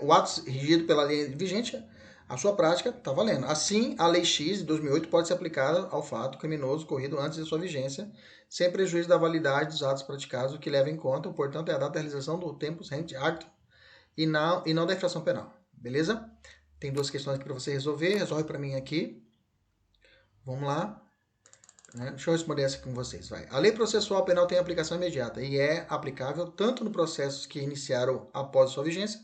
o ato regido pela lei vigente, a sua prática está valendo. Assim, a Lei X de 2008 pode ser aplicada ao fato criminoso ocorrido antes de sua vigência, sem prejuízo da validade dos atos praticados, o que leva em conta, portanto, é a data da realização do tempus renti actum e não da infração penal. Beleza? Tem 2 questões aqui para você resolver. Resolve para mim aqui. Vamos lá. Deixa eu responder essa com vocês. Vai. A lei processual penal tem aplicação imediata e é aplicável tanto nos processos que iniciaram após sua vigência,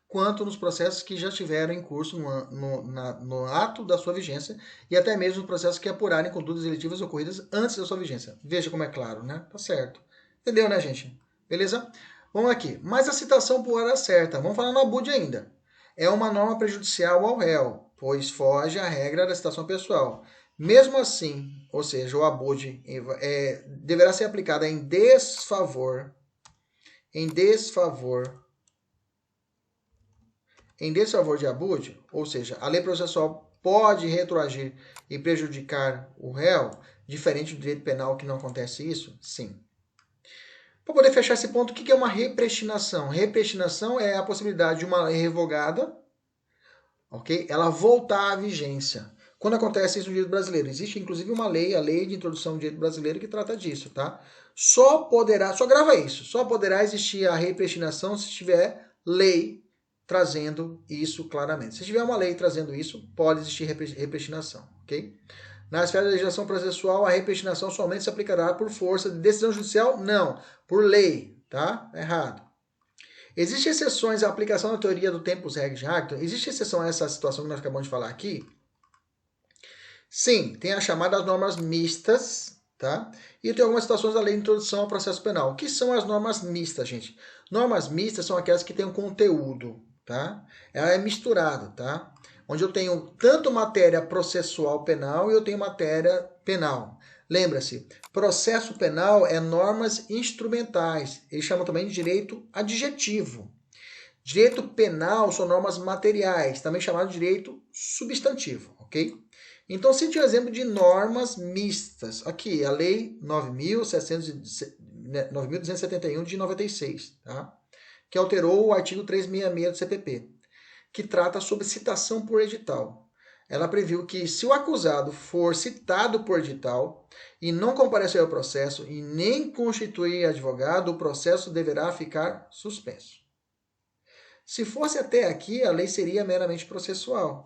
quanto nos processos que já estiveram em curso no ato da sua vigência e até mesmo nos processos que apurarem condutas delitivas ocorridas antes da sua vigência. Veja como é claro, né? Tá certo. Entendeu, né, gente? Beleza? Vamos aqui. Mas a citação por hora certa, vamos falar no Abud ainda, é uma norma prejudicial ao réu, pois foge à regra da citação pessoal. Mesmo assim, ou seja, o Abud deverá ser aplicada em desfavor de Abud, ou seja, a lei processual pode retroagir e prejudicar o réu, diferente do direito penal que não acontece isso? Sim. Para poder fechar esse ponto, o que é uma repristinação? Repristinação é a possibilidade de uma lei revogada, ok? Ela voltar à vigência. Quando acontece isso no direito brasileiro? Existe inclusive uma lei, a Lei de Introdução do Direito Brasileiro, que trata disso, tá? Só grava isso, só poderá existir a repristinação se tiver lei trazendo isso claramente. Se tiver uma lei trazendo isso, pode existir repristinação, ok? Na esfera da legislação processual, a repristinação somente se aplicará por força de decisão judicial? Não, por lei, tá? Errado. Existem exceções à aplicação da teoria do tempus regis actum? Existe exceção a essa situação que nós acabamos de falar aqui? Sim, tem as chamadas normas mistas, tá? E tem algumas situações da lei de introdução ao processo penal. O que são as normas mistas, gente? Normas mistas são aquelas que têm um conteúdo, tá? Ela é misturada, tá? Onde eu tenho tanto matéria processual penal e eu tenho matéria penal. Lembra-se, processo penal é normas instrumentais. Eles chamam também de direito adjetivo. Direito penal são normas materiais, também chamado de direito substantivo, ok? Então, cite o exemplo de normas mistas. Aqui, a Lei 9.271 de 96, tá? Que alterou o artigo 366 do CPP, que trata sobre citação por edital. Ela previu que se o acusado for citado por edital e não comparecer ao processo e nem constituir advogado, o processo deverá ficar suspenso. Se fosse até aqui, a lei seria meramente processual.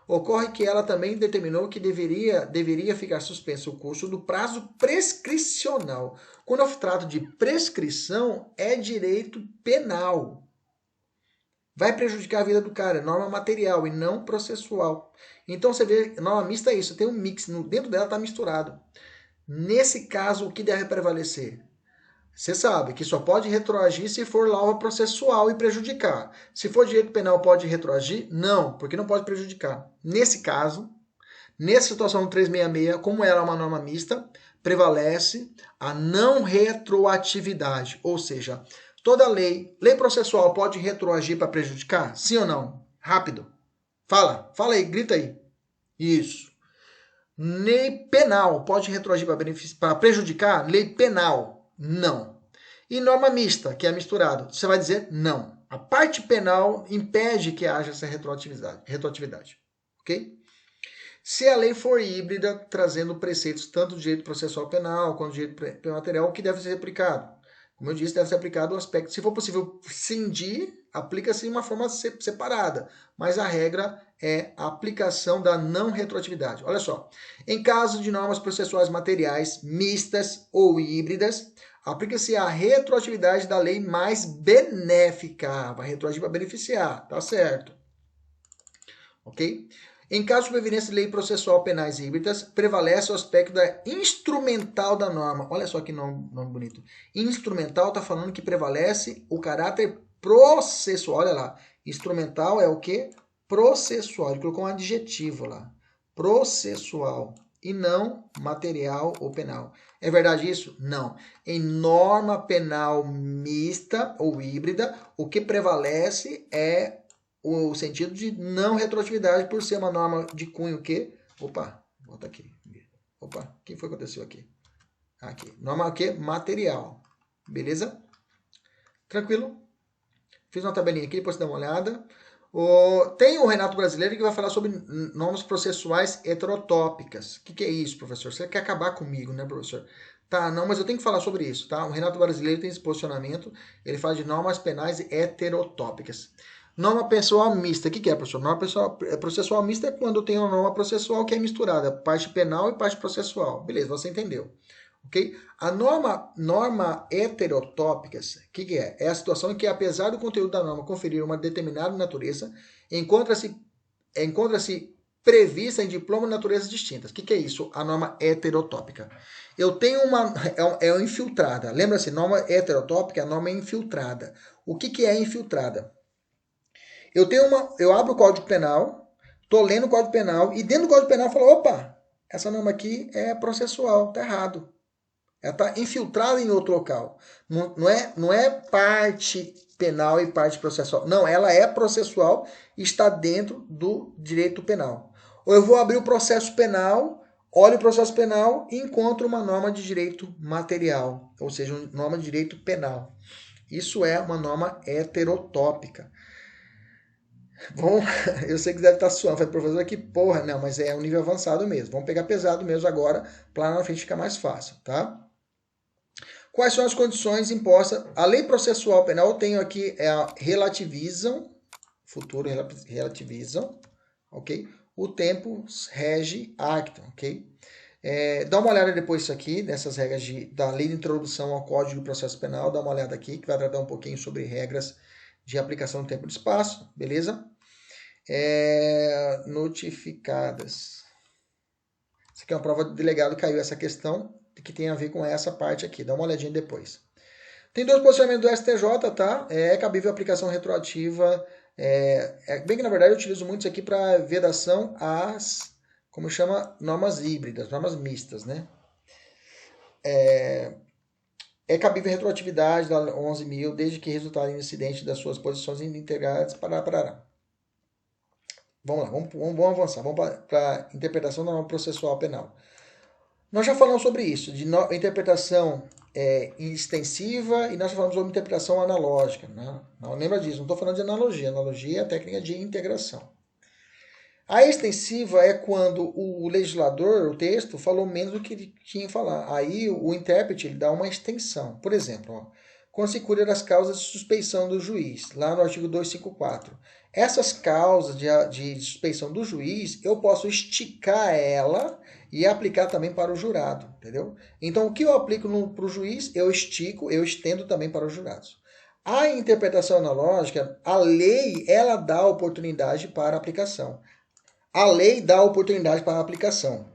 Ocorre que ela também determinou que deveria ficar suspenso o curso do prazo prescricional. Quando eu trato de prescrição, é direito penal. Vai prejudicar a vida do cara, é norma material e não processual. Então você vê, norma mista é isso, tem um mix, dentro dela está misturado. Nesse caso, o que deve prevalecer? Você sabe que só pode retroagir se for laudo processual e prejudicar. Se for direito penal, pode retroagir? Não, porque não pode prejudicar. Nesse caso, nessa situação do 366, como ela é uma norma mista, prevalece a não retroatividade. Ou seja, toda lei processual pode retroagir para prejudicar? Sim ou não? Rápido. Fala aí, grita aí. Isso. Lei penal pode retroagir para prejudicar? Lei penal. Não. E norma mista, que é misturado, você vai dizer não. A parte penal impede que haja essa retroatividade. Ok? Se a lei for híbrida, trazendo preceitos tanto do direito processual penal quanto do direito material, o que deve ser aplicado? Como eu disse, deve ser aplicado o aspecto. Se for possível cindir, aplica-se de uma forma separada. Mas a regra é a aplicação da não retroatividade. Olha só. Em caso de normas processuais materiais mistas ou híbridas, aplica-se a retroatividade da lei mais benéfica. Vai retroagir para beneficiar. Tá certo. Ok? Em caso de previdência de lei processual penais híbridas, prevalece o aspecto da instrumental da norma. Olha só que nome bonito. Instrumental está falando que prevalece o caráter processual. Olha lá. Instrumental é o quê? Processual. Ele colocou um adjetivo lá. Processual. E não material ou penal. É verdade isso? Não. Em norma penal mista ou híbrida, o que prevalece é o sentido de não retroatividade por ser uma norma de cunho que... Opa, volta aqui. Opa, o que foi que aconteceu aqui? Aqui. Norma o quê? Material. Beleza? Tranquilo? Fiz uma tabelinha aqui, depois você dá uma olhada. Tem o Renato Brasileiro que vai falar sobre normas processuais heterotópicas. O que é isso, professor? Você quer acabar comigo, né, professor? Tá, não, mas eu tenho que falar sobre isso, tá? O Renato Brasileiro tem esse posicionamento. Ele fala de normas penais heterotópicas. Norma processual mista. O que é, professor? Norma processual mista é quando tem uma norma processual que é misturada, parte penal e parte processual. Beleza, você entendeu. Ok? A norma heterotópicas, o que é? É a situação em que, apesar do conteúdo da norma conferir uma determinada natureza, encontra-se prevista em diploma de naturezas distintas. O que é isso? A norma heterotópica. Eu tenho uma... É infiltrada. Lembra-se, norma heterotópica é a norma infiltrada. O que é infiltrada? Eu abro o Código Penal, estou lendo o Código Penal, e dentro do Código Penal eu falo, opa, essa norma aqui é processual, está errado. Ela está infiltrada em outro local. Não é parte penal e parte processual. Não, ela é processual e está dentro do direito penal. Ou eu vou abrir o processo penal, olho o processo penal e encontro uma norma de direito material, ou seja, uma norma de direito penal. Isso é uma norma heterotópica. Bom, eu sei que deve estar suando, falei, professor, que porra, não, mas é um nível avançado mesmo. Vamos pegar pesado mesmo agora, para lá na frente ficar mais fácil, tá? Quais são as condições impostas? A lei processual penal, eu tenho aqui, relativizam, futuro relativizam, ok? O tempo rege acta, ok? Dá uma olhada depois isso aqui, nessas regras da lei de introdução ao Código de Processo Penal, dá uma olhada aqui, que vai tratar um pouquinho sobre regras de aplicação do tempo e do espaço, beleza? Notificadas. Isso aqui é uma prova de delegado, caiu essa questão, que tem a ver com essa parte aqui, dá uma olhadinha depois. Tem 2 posicionamentos do STJ, tá? É cabível aplicação retroativa, bem que na verdade eu utilizo muito isso aqui para vedação às, como chama, normas híbridas, normas mistas, né? É cabível retroatividade da 11.000, desde que resultado incidente das suas posições integradas, parará. Vamos lá, vamos avançar, vamos para a interpretação da norma processual penal. Nós já falamos sobre isso, de interpretação extensiva, e nós já falamos sobre interpretação analógica. Não lembra disso, não estou falando de analogia. Analogia é a técnica de integração. A extensiva é quando o legislador, o texto, falou menos do que ele tinha que falar. Aí o intérprete ele dá uma extensão. Por exemplo, quando se cuida das causas de suspeição do juiz, lá no artigo 254. Essas causas de suspeição do juiz, eu posso esticar ela e aplicar também para o jurado, entendeu? Então, o que eu aplico para o juiz, eu estico, eu estendo também para os jurados. A interpretação analógica, a lei, ela dá oportunidade para aplicação. A lei dá oportunidade para a aplicação.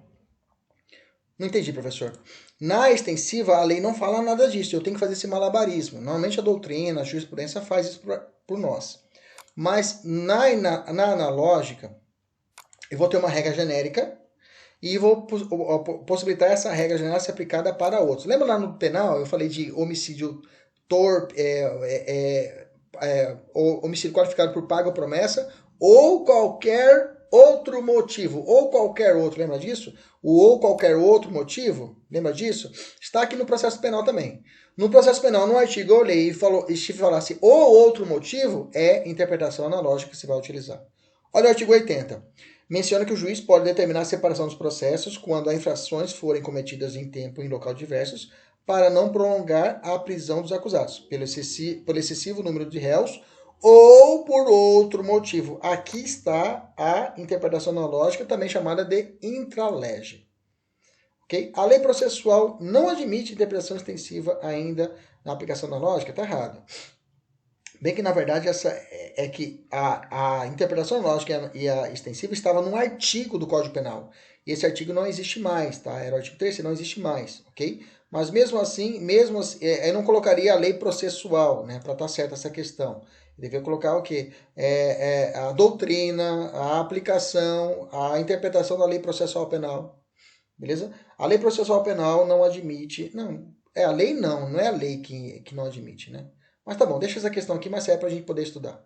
Não entendi, professor. Na extensiva, a lei não fala nada disso. Eu tenho que fazer esse malabarismo. Normalmente a doutrina, a jurisprudência faz isso por nós. Mas na analógica, eu vou ter uma regra genérica e vou possibilitar essa regra genérica ser aplicada para outros. Lembra lá no penal, eu falei de homicídio torpe, homicídio qualificado por paga ou promessa, ou qualquer outro motivo, ou qualquer outro, lembra disso? O ou qualquer outro motivo, lembra disso? Está aqui no processo penal também. No processo penal, no artigo, eu olhei e falasse ou outro motivo, é interpretação analógica que você vai utilizar. Olha o artigo 80. Menciona que o juiz pode determinar a separação dos processos quando as infrações forem cometidas em tempo e em local diversos, para não prolongar a prisão dos acusados, pelo excessivo número de réus ou por outro motivo. Aqui está a interpretação analógica, também chamada de intralege. Okay? A lei processual não admite interpretação extensiva ainda na aplicação analógica, está errado. Bem que, na verdade, essa é que a interpretação analógica e a extensiva estava num artigo do Código Penal. E esse artigo não existe mais, tá? Era o artigo 3º, não existe mais, ok? Mas mesmo assim, eu não colocaria a lei processual, né? Para estar certa essa questão. Eu devia colocar o quê? A doutrina, a aplicação, a interpretação da lei processual penal. Beleza? A lei processual penal não admite... Não, a lei não é a lei que não admite, né? Mas tá bom, deixa essa questão aqui, mas serve para a gente poder estudar.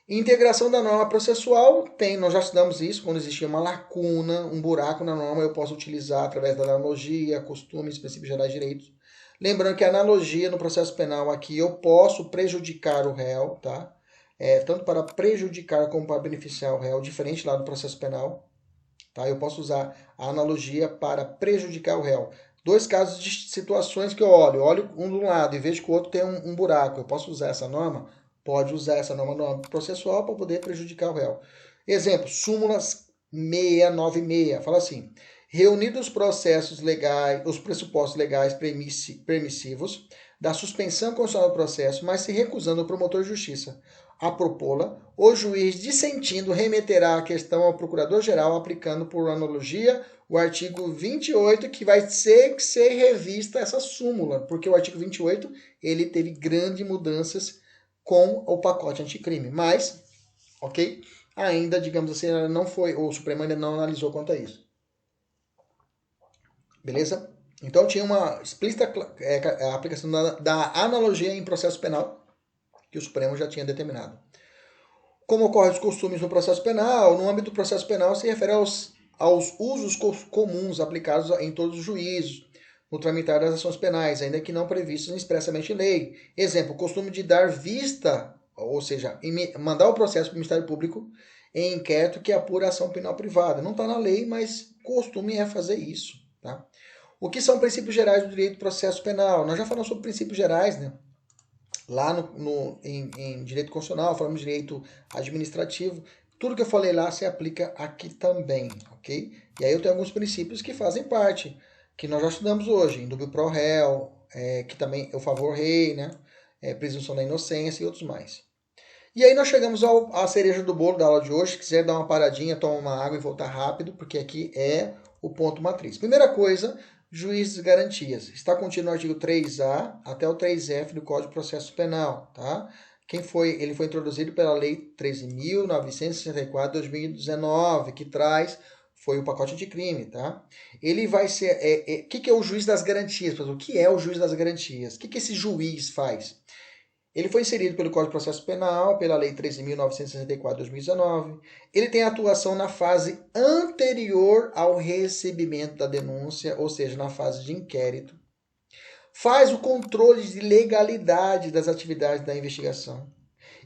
Integração da norma processual, nós já estudamos isso, quando existia uma lacuna, um buraco na norma, eu posso utilizar através da analogia, costumes, princípios gerais de direitos. Lembrando que a analogia no processo penal aqui, eu posso prejudicar o réu, tá? Tanto para prejudicar como para beneficiar o réu, diferente lá do processo penal. Tá? Eu posso usar a analogia para prejudicar o réu. 2 casos de situações que eu olho um de um lado e vejo que o outro tem um buraco. Eu posso usar essa norma? Pode usar essa norma processual para poder prejudicar o réu. Exemplo, súmulas 696. Fala assim: reunidos os processos legais, os pressupostos legais permissivos da suspensão constitucional do processo, mas se recusando o promotor de justiça a propô-la, o juiz, dissentindo, remeterá a questão ao procurador-geral, aplicando por analogia o artigo 28, que vai ter que ser revista essa súmula, porque o artigo 28 ele teve grandes mudanças com o pacote anticrime, mas, ok, ainda, digamos assim, não foi, o Supremo ainda não analisou quanto a isso. Beleza? Então tinha uma explícita aplicação da analogia em processo penal, que o Supremo já tinha determinado. Como ocorrem os costumes no processo penal, no âmbito do processo penal se refere aos usos comuns aplicados em todos os juízos, no tramitar das ações penais, ainda que não previstos expressamente em lei. Exemplo, o costume de dar vista, ou seja, mandar o processo para o Ministério Público em inquérito que apura a ação penal privada. Não está na lei, mas costume é fazer isso. Tá? O que são princípios gerais do direito do processo penal? Nós já falamos sobre princípios gerais, né? Lá em direito constitucional, falamos de direito administrativo. Tudo que eu falei lá se aplica aqui também, ok? E aí eu tenho alguns princípios que fazem parte, que nós já estudamos hoje, indúbio pro réu, que também é o favor rei, né? Presunção da inocência e outros mais. E aí nós chegamos à cereja do bolo da aula de hoje. Se quiser dar uma paradinha, tomar uma água e voltar rápido, porque aqui é o ponto matriz. Primeira coisa, juízes e garantias. Está contido no artigo 3A até o 3F do Código de Processo Penal, tá? Ele foi introduzido pela Lei 13.964 de 2019, que foi o pacote anticrime, tá? Ele vai ser... O que é o juiz das garantias? O que é o juiz das garantias? O que esse juiz faz? Ele foi inserido pelo Código de Processo Penal, pela Lei 13.964 de 2019. Ele tem atuação na fase anterior ao recebimento da denúncia, ou seja, na fase de inquérito. Faz o controle de legalidade das atividades da investigação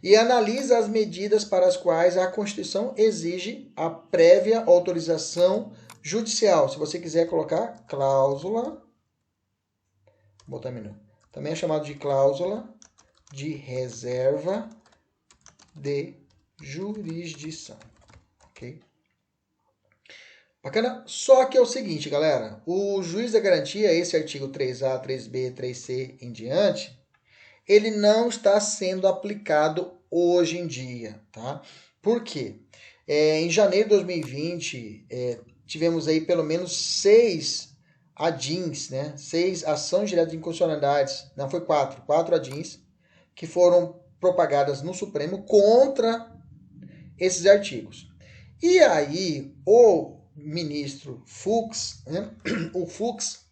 e analisa as medidas para as quais a Constituição exige a prévia autorização judicial. Se você quiser colocar cláusula, vou botar minuto. Também é chamado de cláusula de reserva de jurisdição, ok? Bacana? Só que é o seguinte, galera, o juiz da garantia, esse artigo 3A, 3B, 3C em diante, ele não está sendo aplicado hoje em dia, tá? Por quê? Em janeiro de 2020, tivemos aí pelo menos 6 ADINs, né? 6 ações diretas de inconstitucionalidades, não, foi 4 ADINs, que foram propagadas no Supremo contra esses artigos. E aí, o ministro Fux, né, o Fux,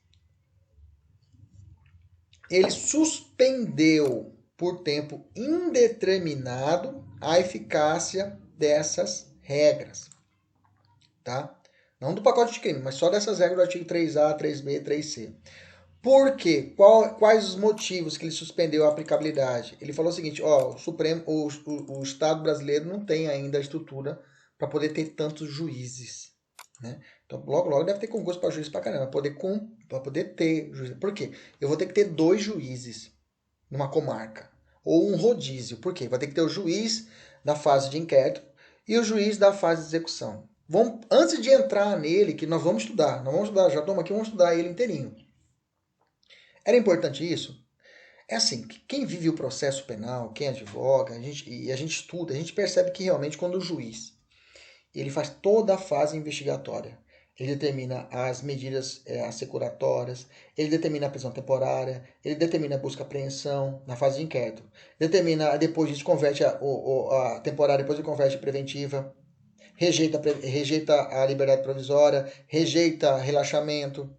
ele suspendeu por tempo indeterminado a eficácia dessas regras, tá? Não do pacote de crime, mas só dessas regras do artigo 3A, 3B, 3C. Por quê? Quais os motivos que ele suspendeu a aplicabilidade? Ele falou o seguinte, o Estado brasileiro não tem ainda a estrutura para poder ter tantos juízes, né? Então, logo deve ter concurso para juiz para caramba, para poder ter juiz. Por quê? Eu vou ter que ter 2 juízes numa comarca, ou um rodízio. Por quê? Vai ter que ter o juiz da fase de inquérito e o juiz da fase de execução. Antes de entrar nele, que nós vamos estudar, já estamos aqui, vamos estudar ele inteirinho. Era importante isso? É assim, quem vive o processo penal, quem advoga, a gente estuda, a gente percebe que realmente quando o juiz ele faz toda a fase investigatória, ele determina as medidas assecuratórias, ele determina a prisão temporária, ele determina a busca e apreensão na fase de inquérito, determina, depois disso converte a temporária, depois ele converte a preventiva, rejeita a liberdade provisória, rejeita relaxamento,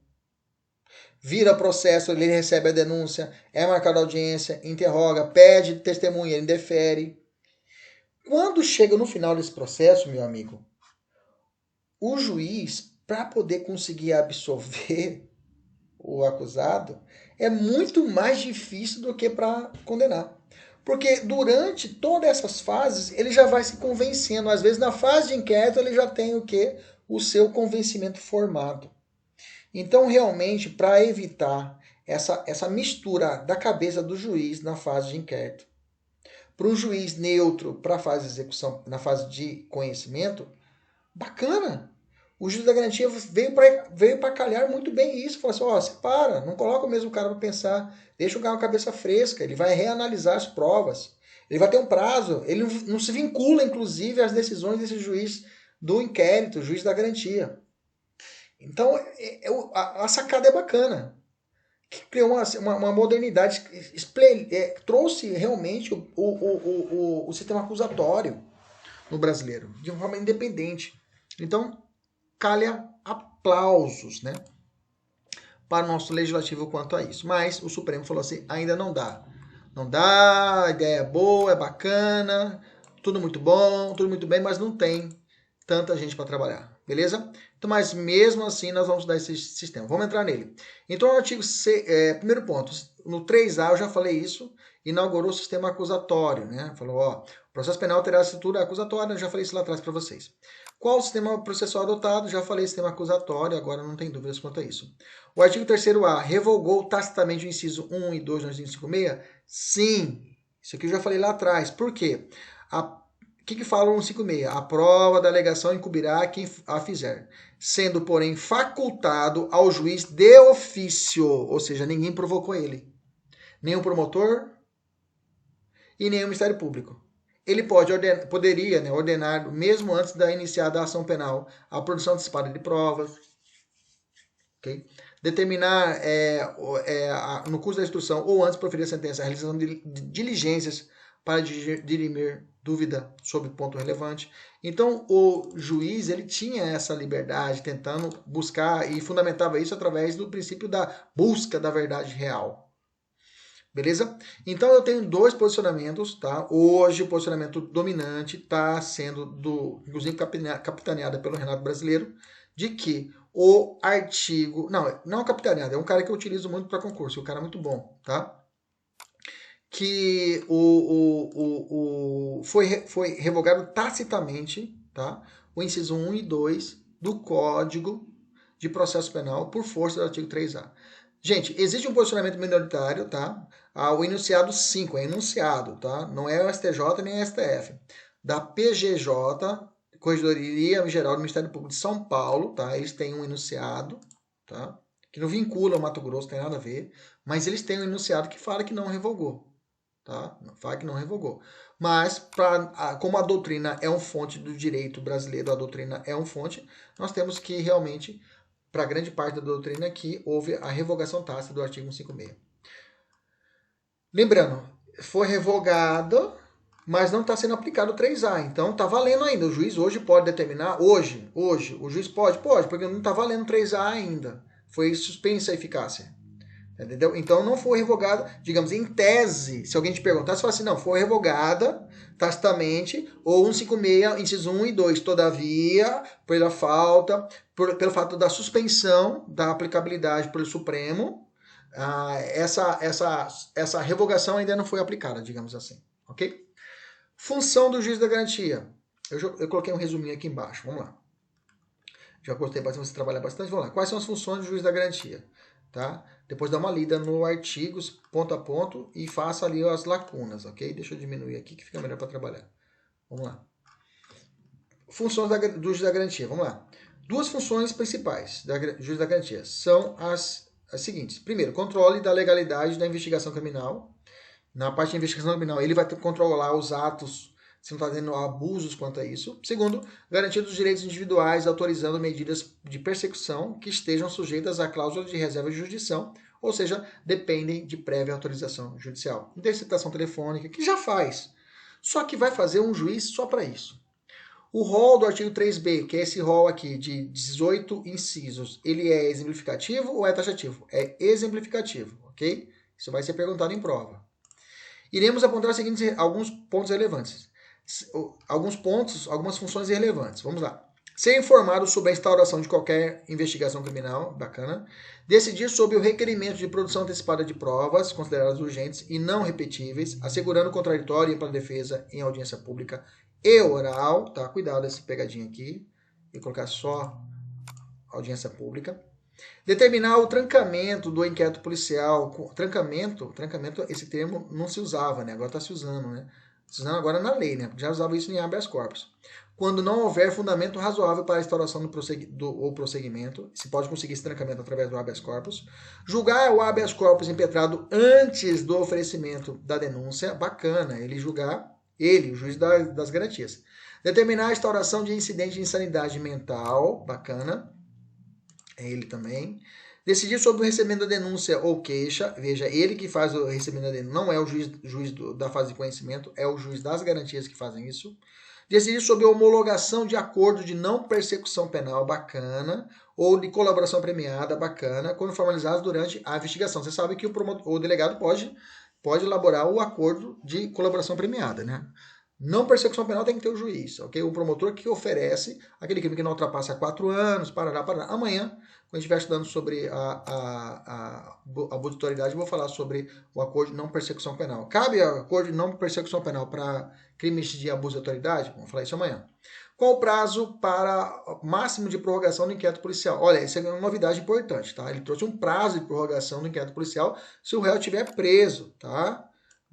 vira processo, ele recebe a denúncia, é marcada a audiência, interroga, pede testemunha, ele indefere. Quando chega no final desse processo, meu amigo, o juiz, para poder conseguir absolver o acusado, é muito mais difícil do que para condenar. Porque durante todas essas fases, ele já vai se convencendo. Às vezes, na fase de inquérito, ele já tem o quê? O seu convencimento formado. Então, realmente, para evitar essa mistura da cabeça do juiz na fase de inquérito, para um juiz neutro para a fase de execução, na fase de conhecimento, bacana. O juiz da garantia veio para calhar muito bem isso. Falou assim, separa, não coloca o mesmo cara para pensar, deixa o cara com a cabeça fresca, ele vai reanalisar as provas, ele vai ter um prazo, ele não se vincula, inclusive, às decisões desse juiz do inquérito, juiz da garantia. Então, a sacada é bacana. Que criou uma modernidade, trouxe realmente o sistema acusatório no brasileiro, de uma forma independente. Então, calha aplausos, né, para o nosso legislativo quanto a isso. Mas o Supremo falou assim, ainda não dá. Não dá, a ideia é boa, é bacana, tudo muito bom, tudo muito bem, mas não tem tanta gente para trabalhar, beleza? Então, mas mesmo assim, nós vamos dar esse sistema. Vamos entrar nele. Então, no artigo primeiro ponto, no 3A eu já falei isso, inaugurou o sistema acusatório, né? Falou, ó, o processo penal terá estrutura acusatória, eu já falei isso lá atrás para vocês. Qual o sistema processual adotado? Já falei sistema acusatório, agora não tem dúvidas quanto a isso. O artigo 3º A, revogou tacitamente o inciso 1 e 2 do artigo 156? Sim, isso aqui eu já falei lá atrás. Por quê? O que fala o 156? A prova da alegação incumbirá quem a fizer, sendo, porém, facultado ao juiz de ofício, ou seja, ninguém provocou ele, nem o promotor e nem o Ministério Público. Ele poderia ordenar, mesmo antes da iniciada a ação penal, a produção antecipada de provas, okay? Determinar no curso da instrução ou antes de proferir a sentença a realização de diligências para dirimir dúvida sobre ponto relevante. Então, o juiz ele tinha essa liberdade, tentando buscar e fundamentava isso através do princípio da busca da verdade real. Beleza? Então, eu tenho dois posicionamentos, tá? Hoje, o posicionamento dominante está sendo, inclusive, capitaneado pelo Renato Brasileiro, de que o artigo... Não é capitaneado, é um cara que eu utilizo muito para concurso, um cara muito bom, tá? Que foi revogado tacitamente, tá? O inciso 1 e 2 do Código de Processo Penal por força do artigo 3A. Gente, existe um posicionamento minoritário, tá? O enunciado 5, é enunciado, tá? Não é o STJ nem o STF. Da PGJ, Corregedoria Geral do Ministério Público de São Paulo, tá? Eles têm um enunciado, tá? Que não vincula o Mato Grosso, tem nada a ver, mas eles têm um enunciado que fala que não revogou. Tá? Fala que não revogou. Mas, como a doutrina é uma fonte do direito brasileiro, a doutrina é uma fonte, nós temos que realmente, para grande parte da doutrina aqui, houve a revogação tácita do artigo 156. Lembrando, foi revogado, mas não está sendo aplicado o 3A. Então, está valendo ainda. O juiz hoje pode determinar, hoje, o juiz pode, porque não está valendo o 3A ainda. Foi suspensa a eficácia. Entendeu? Então não foi revogada, digamos, em tese, se alguém te perguntar, você fala assim, não, foi revogada tacitamente, ou 156, inciso 1 e 2, todavia, pela falta, pelo fato da suspensão da aplicabilidade pelo Supremo, essa revogação ainda não foi aplicada, digamos assim, ok? Função do juiz da garantia. Eu coloquei um resuminho aqui embaixo, vamos lá. Já gostei bastante, você trabalha bastante, vamos lá. Quais são as funções do juiz da garantia? Tá? Depois dá uma lida no artigo, ponto a ponto, e faça ali as lacunas, ok? Deixa eu diminuir aqui que fica melhor para trabalhar. Vamos lá. Funções do juiz da garantia, vamos lá. Duas funções principais do juiz da garantia são as seguintes. Primeiro, controle da legalidade da investigação criminal. Na parte de investigação criminal, ele vai controlar os atos, se não está tendo abusos quanto a isso. Segundo, garantia dos direitos individuais, autorizando medidas de persecução que estejam sujeitas à cláusula de reserva de jurisdição, ou seja, dependem de prévia autorização judicial. Interceptação telefônica, que já faz, só que vai fazer um juiz só para isso. O rol do artigo 3B, que é esse rol aqui de 18 incisos, ele é exemplificativo ou é taxativo? É exemplificativo, ok? Isso vai ser perguntado em prova. Iremos apontar alguns pontos relevantes. Algumas funções irrelevantes. Vamos lá. Ser informado sobre a instauração de qualquer investigação criminal, bacana. Decidir sobre o requerimento de produção antecipada de provas consideradas urgentes e não repetíveis, assegurando o contraditório para a defesa em audiência pública e oral. Tá? Cuidado essa pegadinha aqui. Vou colocar só audiência pública. Determinar o trancamento do inquérito policial. Trancamento, esse termo não se usava, né? Agora está se usando, né? Se usando agora na lei, né? Já usava isso em habeas corpus. Quando não houver fundamento razoável para a instauração do prosseguimento, se pode conseguir esse trancamento através do habeas corpus. Julgar o habeas corpus impetrado antes do oferecimento da denúncia, bacana. O juiz das garantias. Determinar a instauração de incidente de insanidade mental, bacana. É ele também. Decidir sobre o recebimento da denúncia ou queixa. Veja, ele que faz o recebimento da denúncia. Não é o juiz da fase de conhecimento, é o juiz das garantias que fazem isso. Decidir sobre a homologação de acordo de não persecução penal, bacana. Ou de colaboração premiada, bacana, quando formalizados durante a investigação. Você sabe que o delegado pode elaborar o acordo de colaboração premiada, né? Não persecução penal tem que ter o juiz, ok? O promotor que oferece aquele crime que não ultrapassa 4 anos, parará. Amanhã, quando estiver estudando sobre a abusividade, eu vou falar sobre o acordo de não persecução penal. Cabe acordo de não persecução penal para crimes de abuso de autoridade? Vamos falar isso amanhã. Qual o prazo para máximo de prorrogação do inquérito policial? Olha, isso é uma novidade importante, tá? Ele trouxe um prazo de prorrogação do inquérito policial se o réu estiver preso, tá?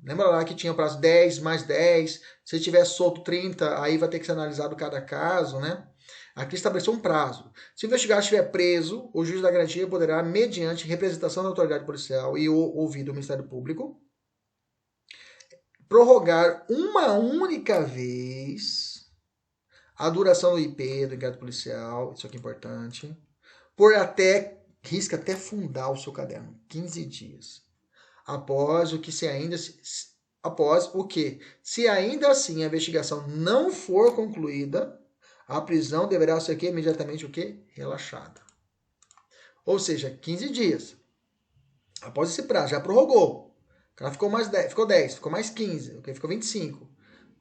Lembra lá que tinha o prazo 10 mais 10, se tiver solto 30, aí vai ter que ser analisado cada caso, né? Aqui estabeleceu um prazo. Se o investigado estiver preso, o juiz da garantia poderá, mediante representação da autoridade policial e ouvido do Ministério Público, prorrogar uma única vez a duração do IP, do inquérito policial, isso aqui é importante, por risca até fundar o seu caderno, 15 dias. Após o que se ainda assim a investigação não for concluída, a prisão deverá ser imediatamente relaxada. Ou seja, 15 dias. Após esse prazo, já prorrogou. O cara ficou mais 10, ficou 10, ficou mais 15, ok? Ficou 25.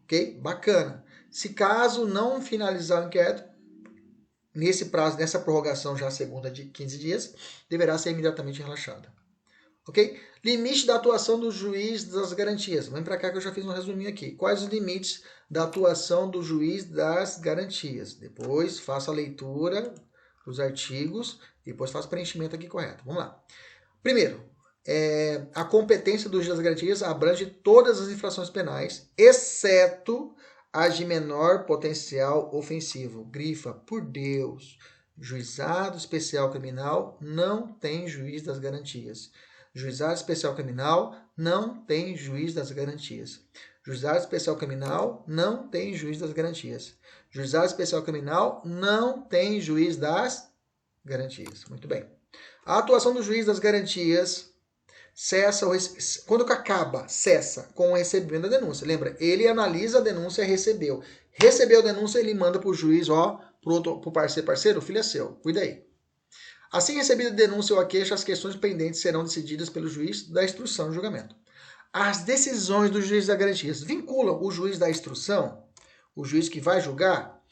Ok? Bacana. Se caso não finalizar o inquérito, nesse prazo, nessa prorrogação já segunda de 15 dias, deverá ser imediatamente relaxada. Ok? Limite da atuação do juiz das garantias. Vem para cá que eu já fiz um resuminho aqui. Quais os limites da atuação do juiz das garantias? Depois faça a leitura dos artigos, depois faça o preenchimento aqui correto. Vamos lá. Primeiro, a competência do juiz das garantias abrange todas as infrações penais, exceto as de menor potencial ofensivo. Grifa, por Deus, juizado especial criminal não tem juiz das garantias. Juizado especial criminal não tem juiz das garantias. Juizado especial criminal não tem juiz das garantias. Juizado especial criminal não tem juiz das garantias. Muito bem. A atuação do juiz das garantias cessa com o recebimento da denúncia. Lembra, ele analisa a denúncia e recebeu. Recebeu a denúncia, ele manda para o juiz, pro parceiro, o filho é seu, cuida aí. Assim recebida a denúncia ou a queixa, as questões pendentes serão decididas pelo juiz da instrução e julgamento. As decisões do juiz da garantias vinculam o juiz da instrução, o juiz que vai julgar?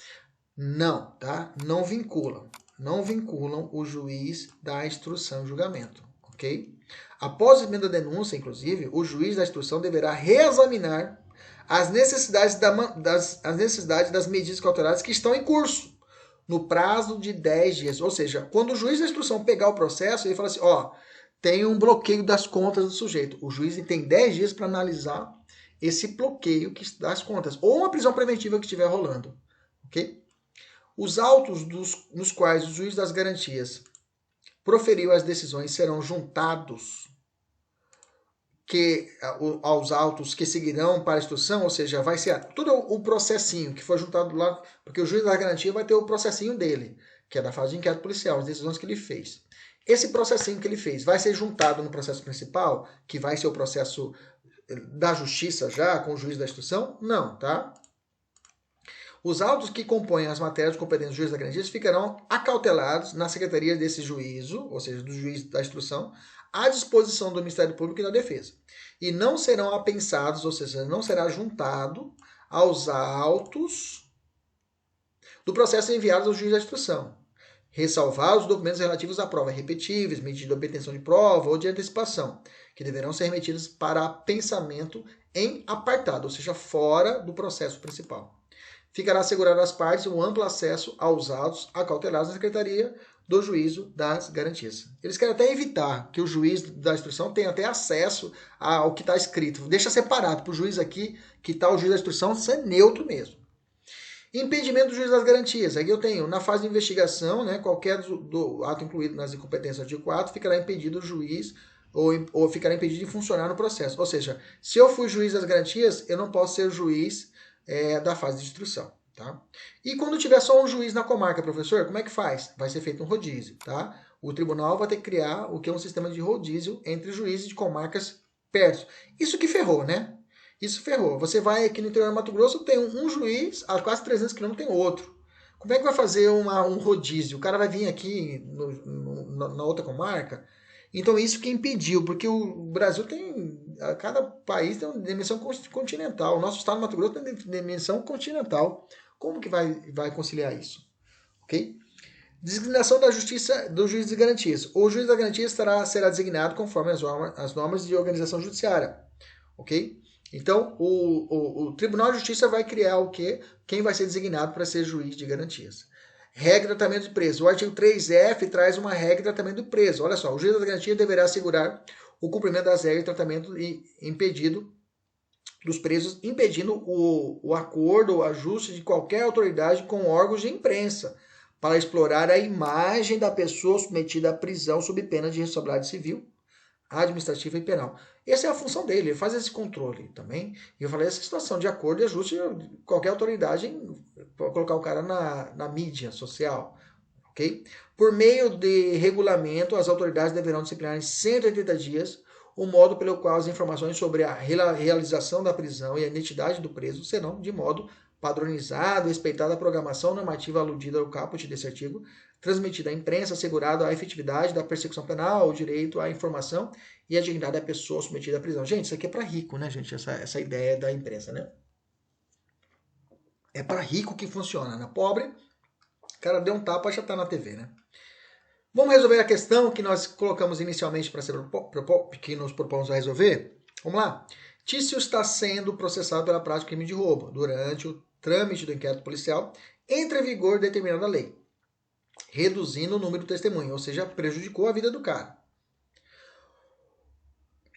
Não, tá? Não vinculam. Não vinculam o juiz da instrução e julgamento, ok? Após o recebimento da denúncia, inclusive, o juiz da instrução deverá reexaminar as necessidades das medidas cautelares que estão em curso, no prazo de 10 dias. Ou seja, quando o juiz da instrução pegar o processo, ele fala assim, tem um bloqueio das contas do sujeito. O juiz tem 10 dias para analisar esse bloqueio das contas, ou uma prisão preventiva que estiver rolando, ok? Os autos nos quais o juiz das garantias proferiu as decisões serão juntados aos autos que seguirão para a instrução, ou seja, vai ser todo o processinho que foi juntado lá, porque o juiz da garantia vai ter o processinho dele, que é da fase de inquérito policial, as decisões que ele fez. Esse processinho que ele fez vai ser juntado no processo principal, que vai ser o processo da justiça já, com o juiz da instrução? Não, tá? Os autos que compõem as matérias competentes do juiz da garantia ficarão acautelados na secretaria desse juízo, ou seja, do juiz da instrução, à disposição do Ministério Público e da Defesa. E não serão apensados, ou seja, não será juntado aos autos do processo enviados ao juiz da instrução. Ressalvar os documentos relativos à prova repetíveis, medida de obtenção de prova ou de antecipação, que deverão ser remetidos para pensamento em apartado, ou seja, fora do processo principal. Ficará assegurado às partes o amplo acesso aos autos acautelados na Secretaria do Juízo das Garantias. Eles querem até evitar que o juiz da instrução tenha até acesso ao que está escrito. Deixa separado para o juiz aqui, que está o juiz da instrução, ser neutro mesmo. Impedimento do juiz das garantias. Aqui eu tenho, na fase de investigação, né, qualquer do ato incluído nas incompetências do artigo 4, ficará impedido o juiz ou ficará impedido de funcionar no processo. Ou seja, se eu fui juiz das garantias, eu não posso ser juiz da fase de instrução. Tá? E quando tiver só um juiz na comarca, professor, como é que faz? Vai ser feito um rodízio. Tá? O tribunal vai ter que criar o que é um sistema de rodízio entre juízes de comarcas perto. Isso que ferrou, né? Isso ferrou. Você vai aqui no interior do Mato Grosso, tem um juiz, a quase 300 quilômetros tem outro. Como é que vai fazer um rodízio? O cara vai vir aqui na outra comarca? Então isso que impediu, porque o Brasil tem, cada país tem uma dimensão continental. O nosso estado do Mato Grosso tem dimensão continental. Como que vai conciliar isso? Ok? Designação da justiça do juiz de garantias. O juiz da garantia será designado conforme as normas de organização judiciária. Ok? Então, o Tribunal de Justiça vai criar o quê? Quem vai ser designado para ser juiz de garantias. Regra de tratamento de preso. O artigo 3F traz uma regra de tratamento do preso. Olha só, o juiz da garantia deverá assegurar o cumprimento das regras de tratamento impedido dos presos, impedindo o acordo ou ajuste de qualquer autoridade com órgãos de imprensa para explorar a imagem da pessoa submetida à prisão sob pena de responsabilidade civil, administrativa e penal. Essa é a função dele, ele faz esse controle também. E eu falei, essa situação de acordo e ajuste, qualquer autoridade pode colocar o cara na mídia social. Okay? Por meio de regulamento, as autoridades deverão disciplinar em 180 dias o modo pelo qual as informações sobre a realização da prisão e a identidade do preso serão, de modo padronizado, respeitada a programação normativa aludida ao caput desse artigo, transmitida à imprensa, assegurado a efetividade da persecução penal, o direito à informação e a dignidade da pessoa submetida à prisão. Gente, isso aqui é para rico, né, gente? Essa ideia da imprensa, né? É para rico que funciona. Na pobre, o cara deu um tapa e já tá na TV, né? Vamos resolver a questão que nós colocamos inicialmente para ser que nos propomos a resolver? Vamos lá. Tício está sendo processado pela prática de crime de roubo. Durante o trâmite do inquérito policial, entra em vigor determinada lei, reduzindo o número de testemunhas, ou seja, prejudicou a vida do cara.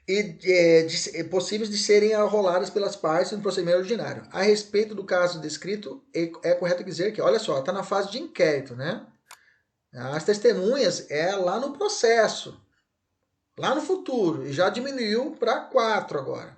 E possíveis de serem arroladas pelas partes no procedimento ordinário. A respeito do caso descrito, é correto dizer que, olha só, está na fase de inquérito, né? As testemunhas é lá no processo, lá no futuro, e já diminuiu para 4 agora.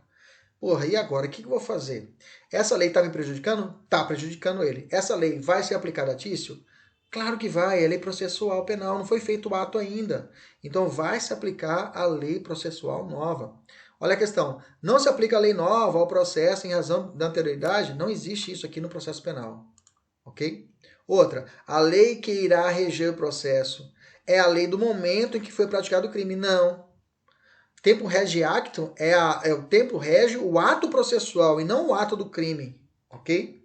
Porra, e agora? O que eu vou fazer? Essa lei está me prejudicando? Está prejudicando ele. Essa lei vai ser aplicada a Tício? Claro que vai, é lei processual penal, não foi feito o ato ainda. Então vai se aplicar a lei processual nova. Olha a questão, não se aplica a lei nova ao processo em razão da anterioridade? Não existe isso aqui no processo penal, ok? Outra, a lei que irá reger o processo é a lei do momento em que foi praticado o crime. Não. Tempo rege actum o tempo rege o ato processual e não o ato do crime, ok?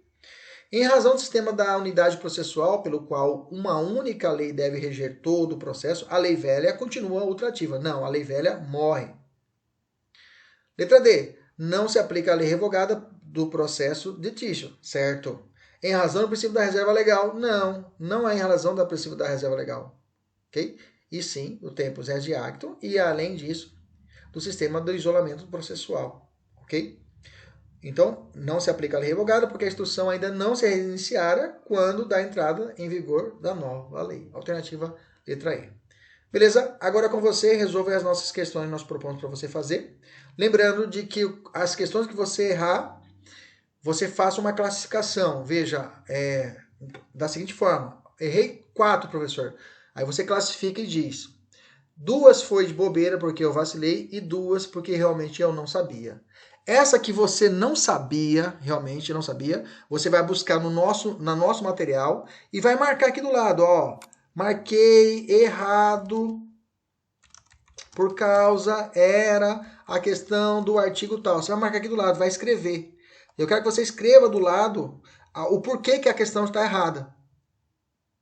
Em razão do sistema da unidade processual, pelo qual uma única lei deve reger todo o processo, a lei velha continua ultrativa. Não, a lei velha morre. Letra D. Não se aplica a lei revogada do processo de Tício, certo? Em razão do princípio da reserva legal? Não, não é em razão do princípio da reserva legal. Ok? E sim, o tempus rege actum e, além disso, do sistema do isolamento processual. Ok? Então, não se aplica a lei revogada porque a instrução ainda não se reiniciara quando dá entrada em vigor da nova lei. Alternativa letra E. Beleza? Agora com você, resolva as nossas questões que nós propomos para você fazer. Lembrando de que as questões que você errar, você faça uma classificação. Veja, da seguinte forma. Errei 4, professor. Aí você classifica e diz: 2 foi de bobeira porque eu vacilei e 2 porque realmente eu não sabia. Essa que você não sabia, realmente não sabia, você vai buscar no nosso material e vai marcar aqui do lado, ó. Marquei errado por causa era a questão do artigo tal. Você vai marcar aqui do lado, vai escrever. Eu quero que você escreva do lado o porquê que a questão está errada.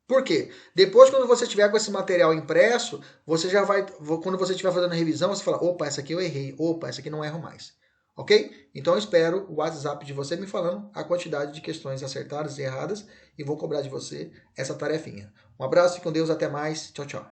Por quê? Depois, quando você tiver com esse material impresso, você já vai, quando você estiver fazendo a revisão, você fala, opa, essa aqui eu errei, opa, essa aqui não erro mais. Ok? Então eu espero o WhatsApp de você me falando a quantidade de questões acertadas e erradas e vou cobrar de você essa tarefinha. Um abraço, fique com Deus, até mais, tchau, tchau.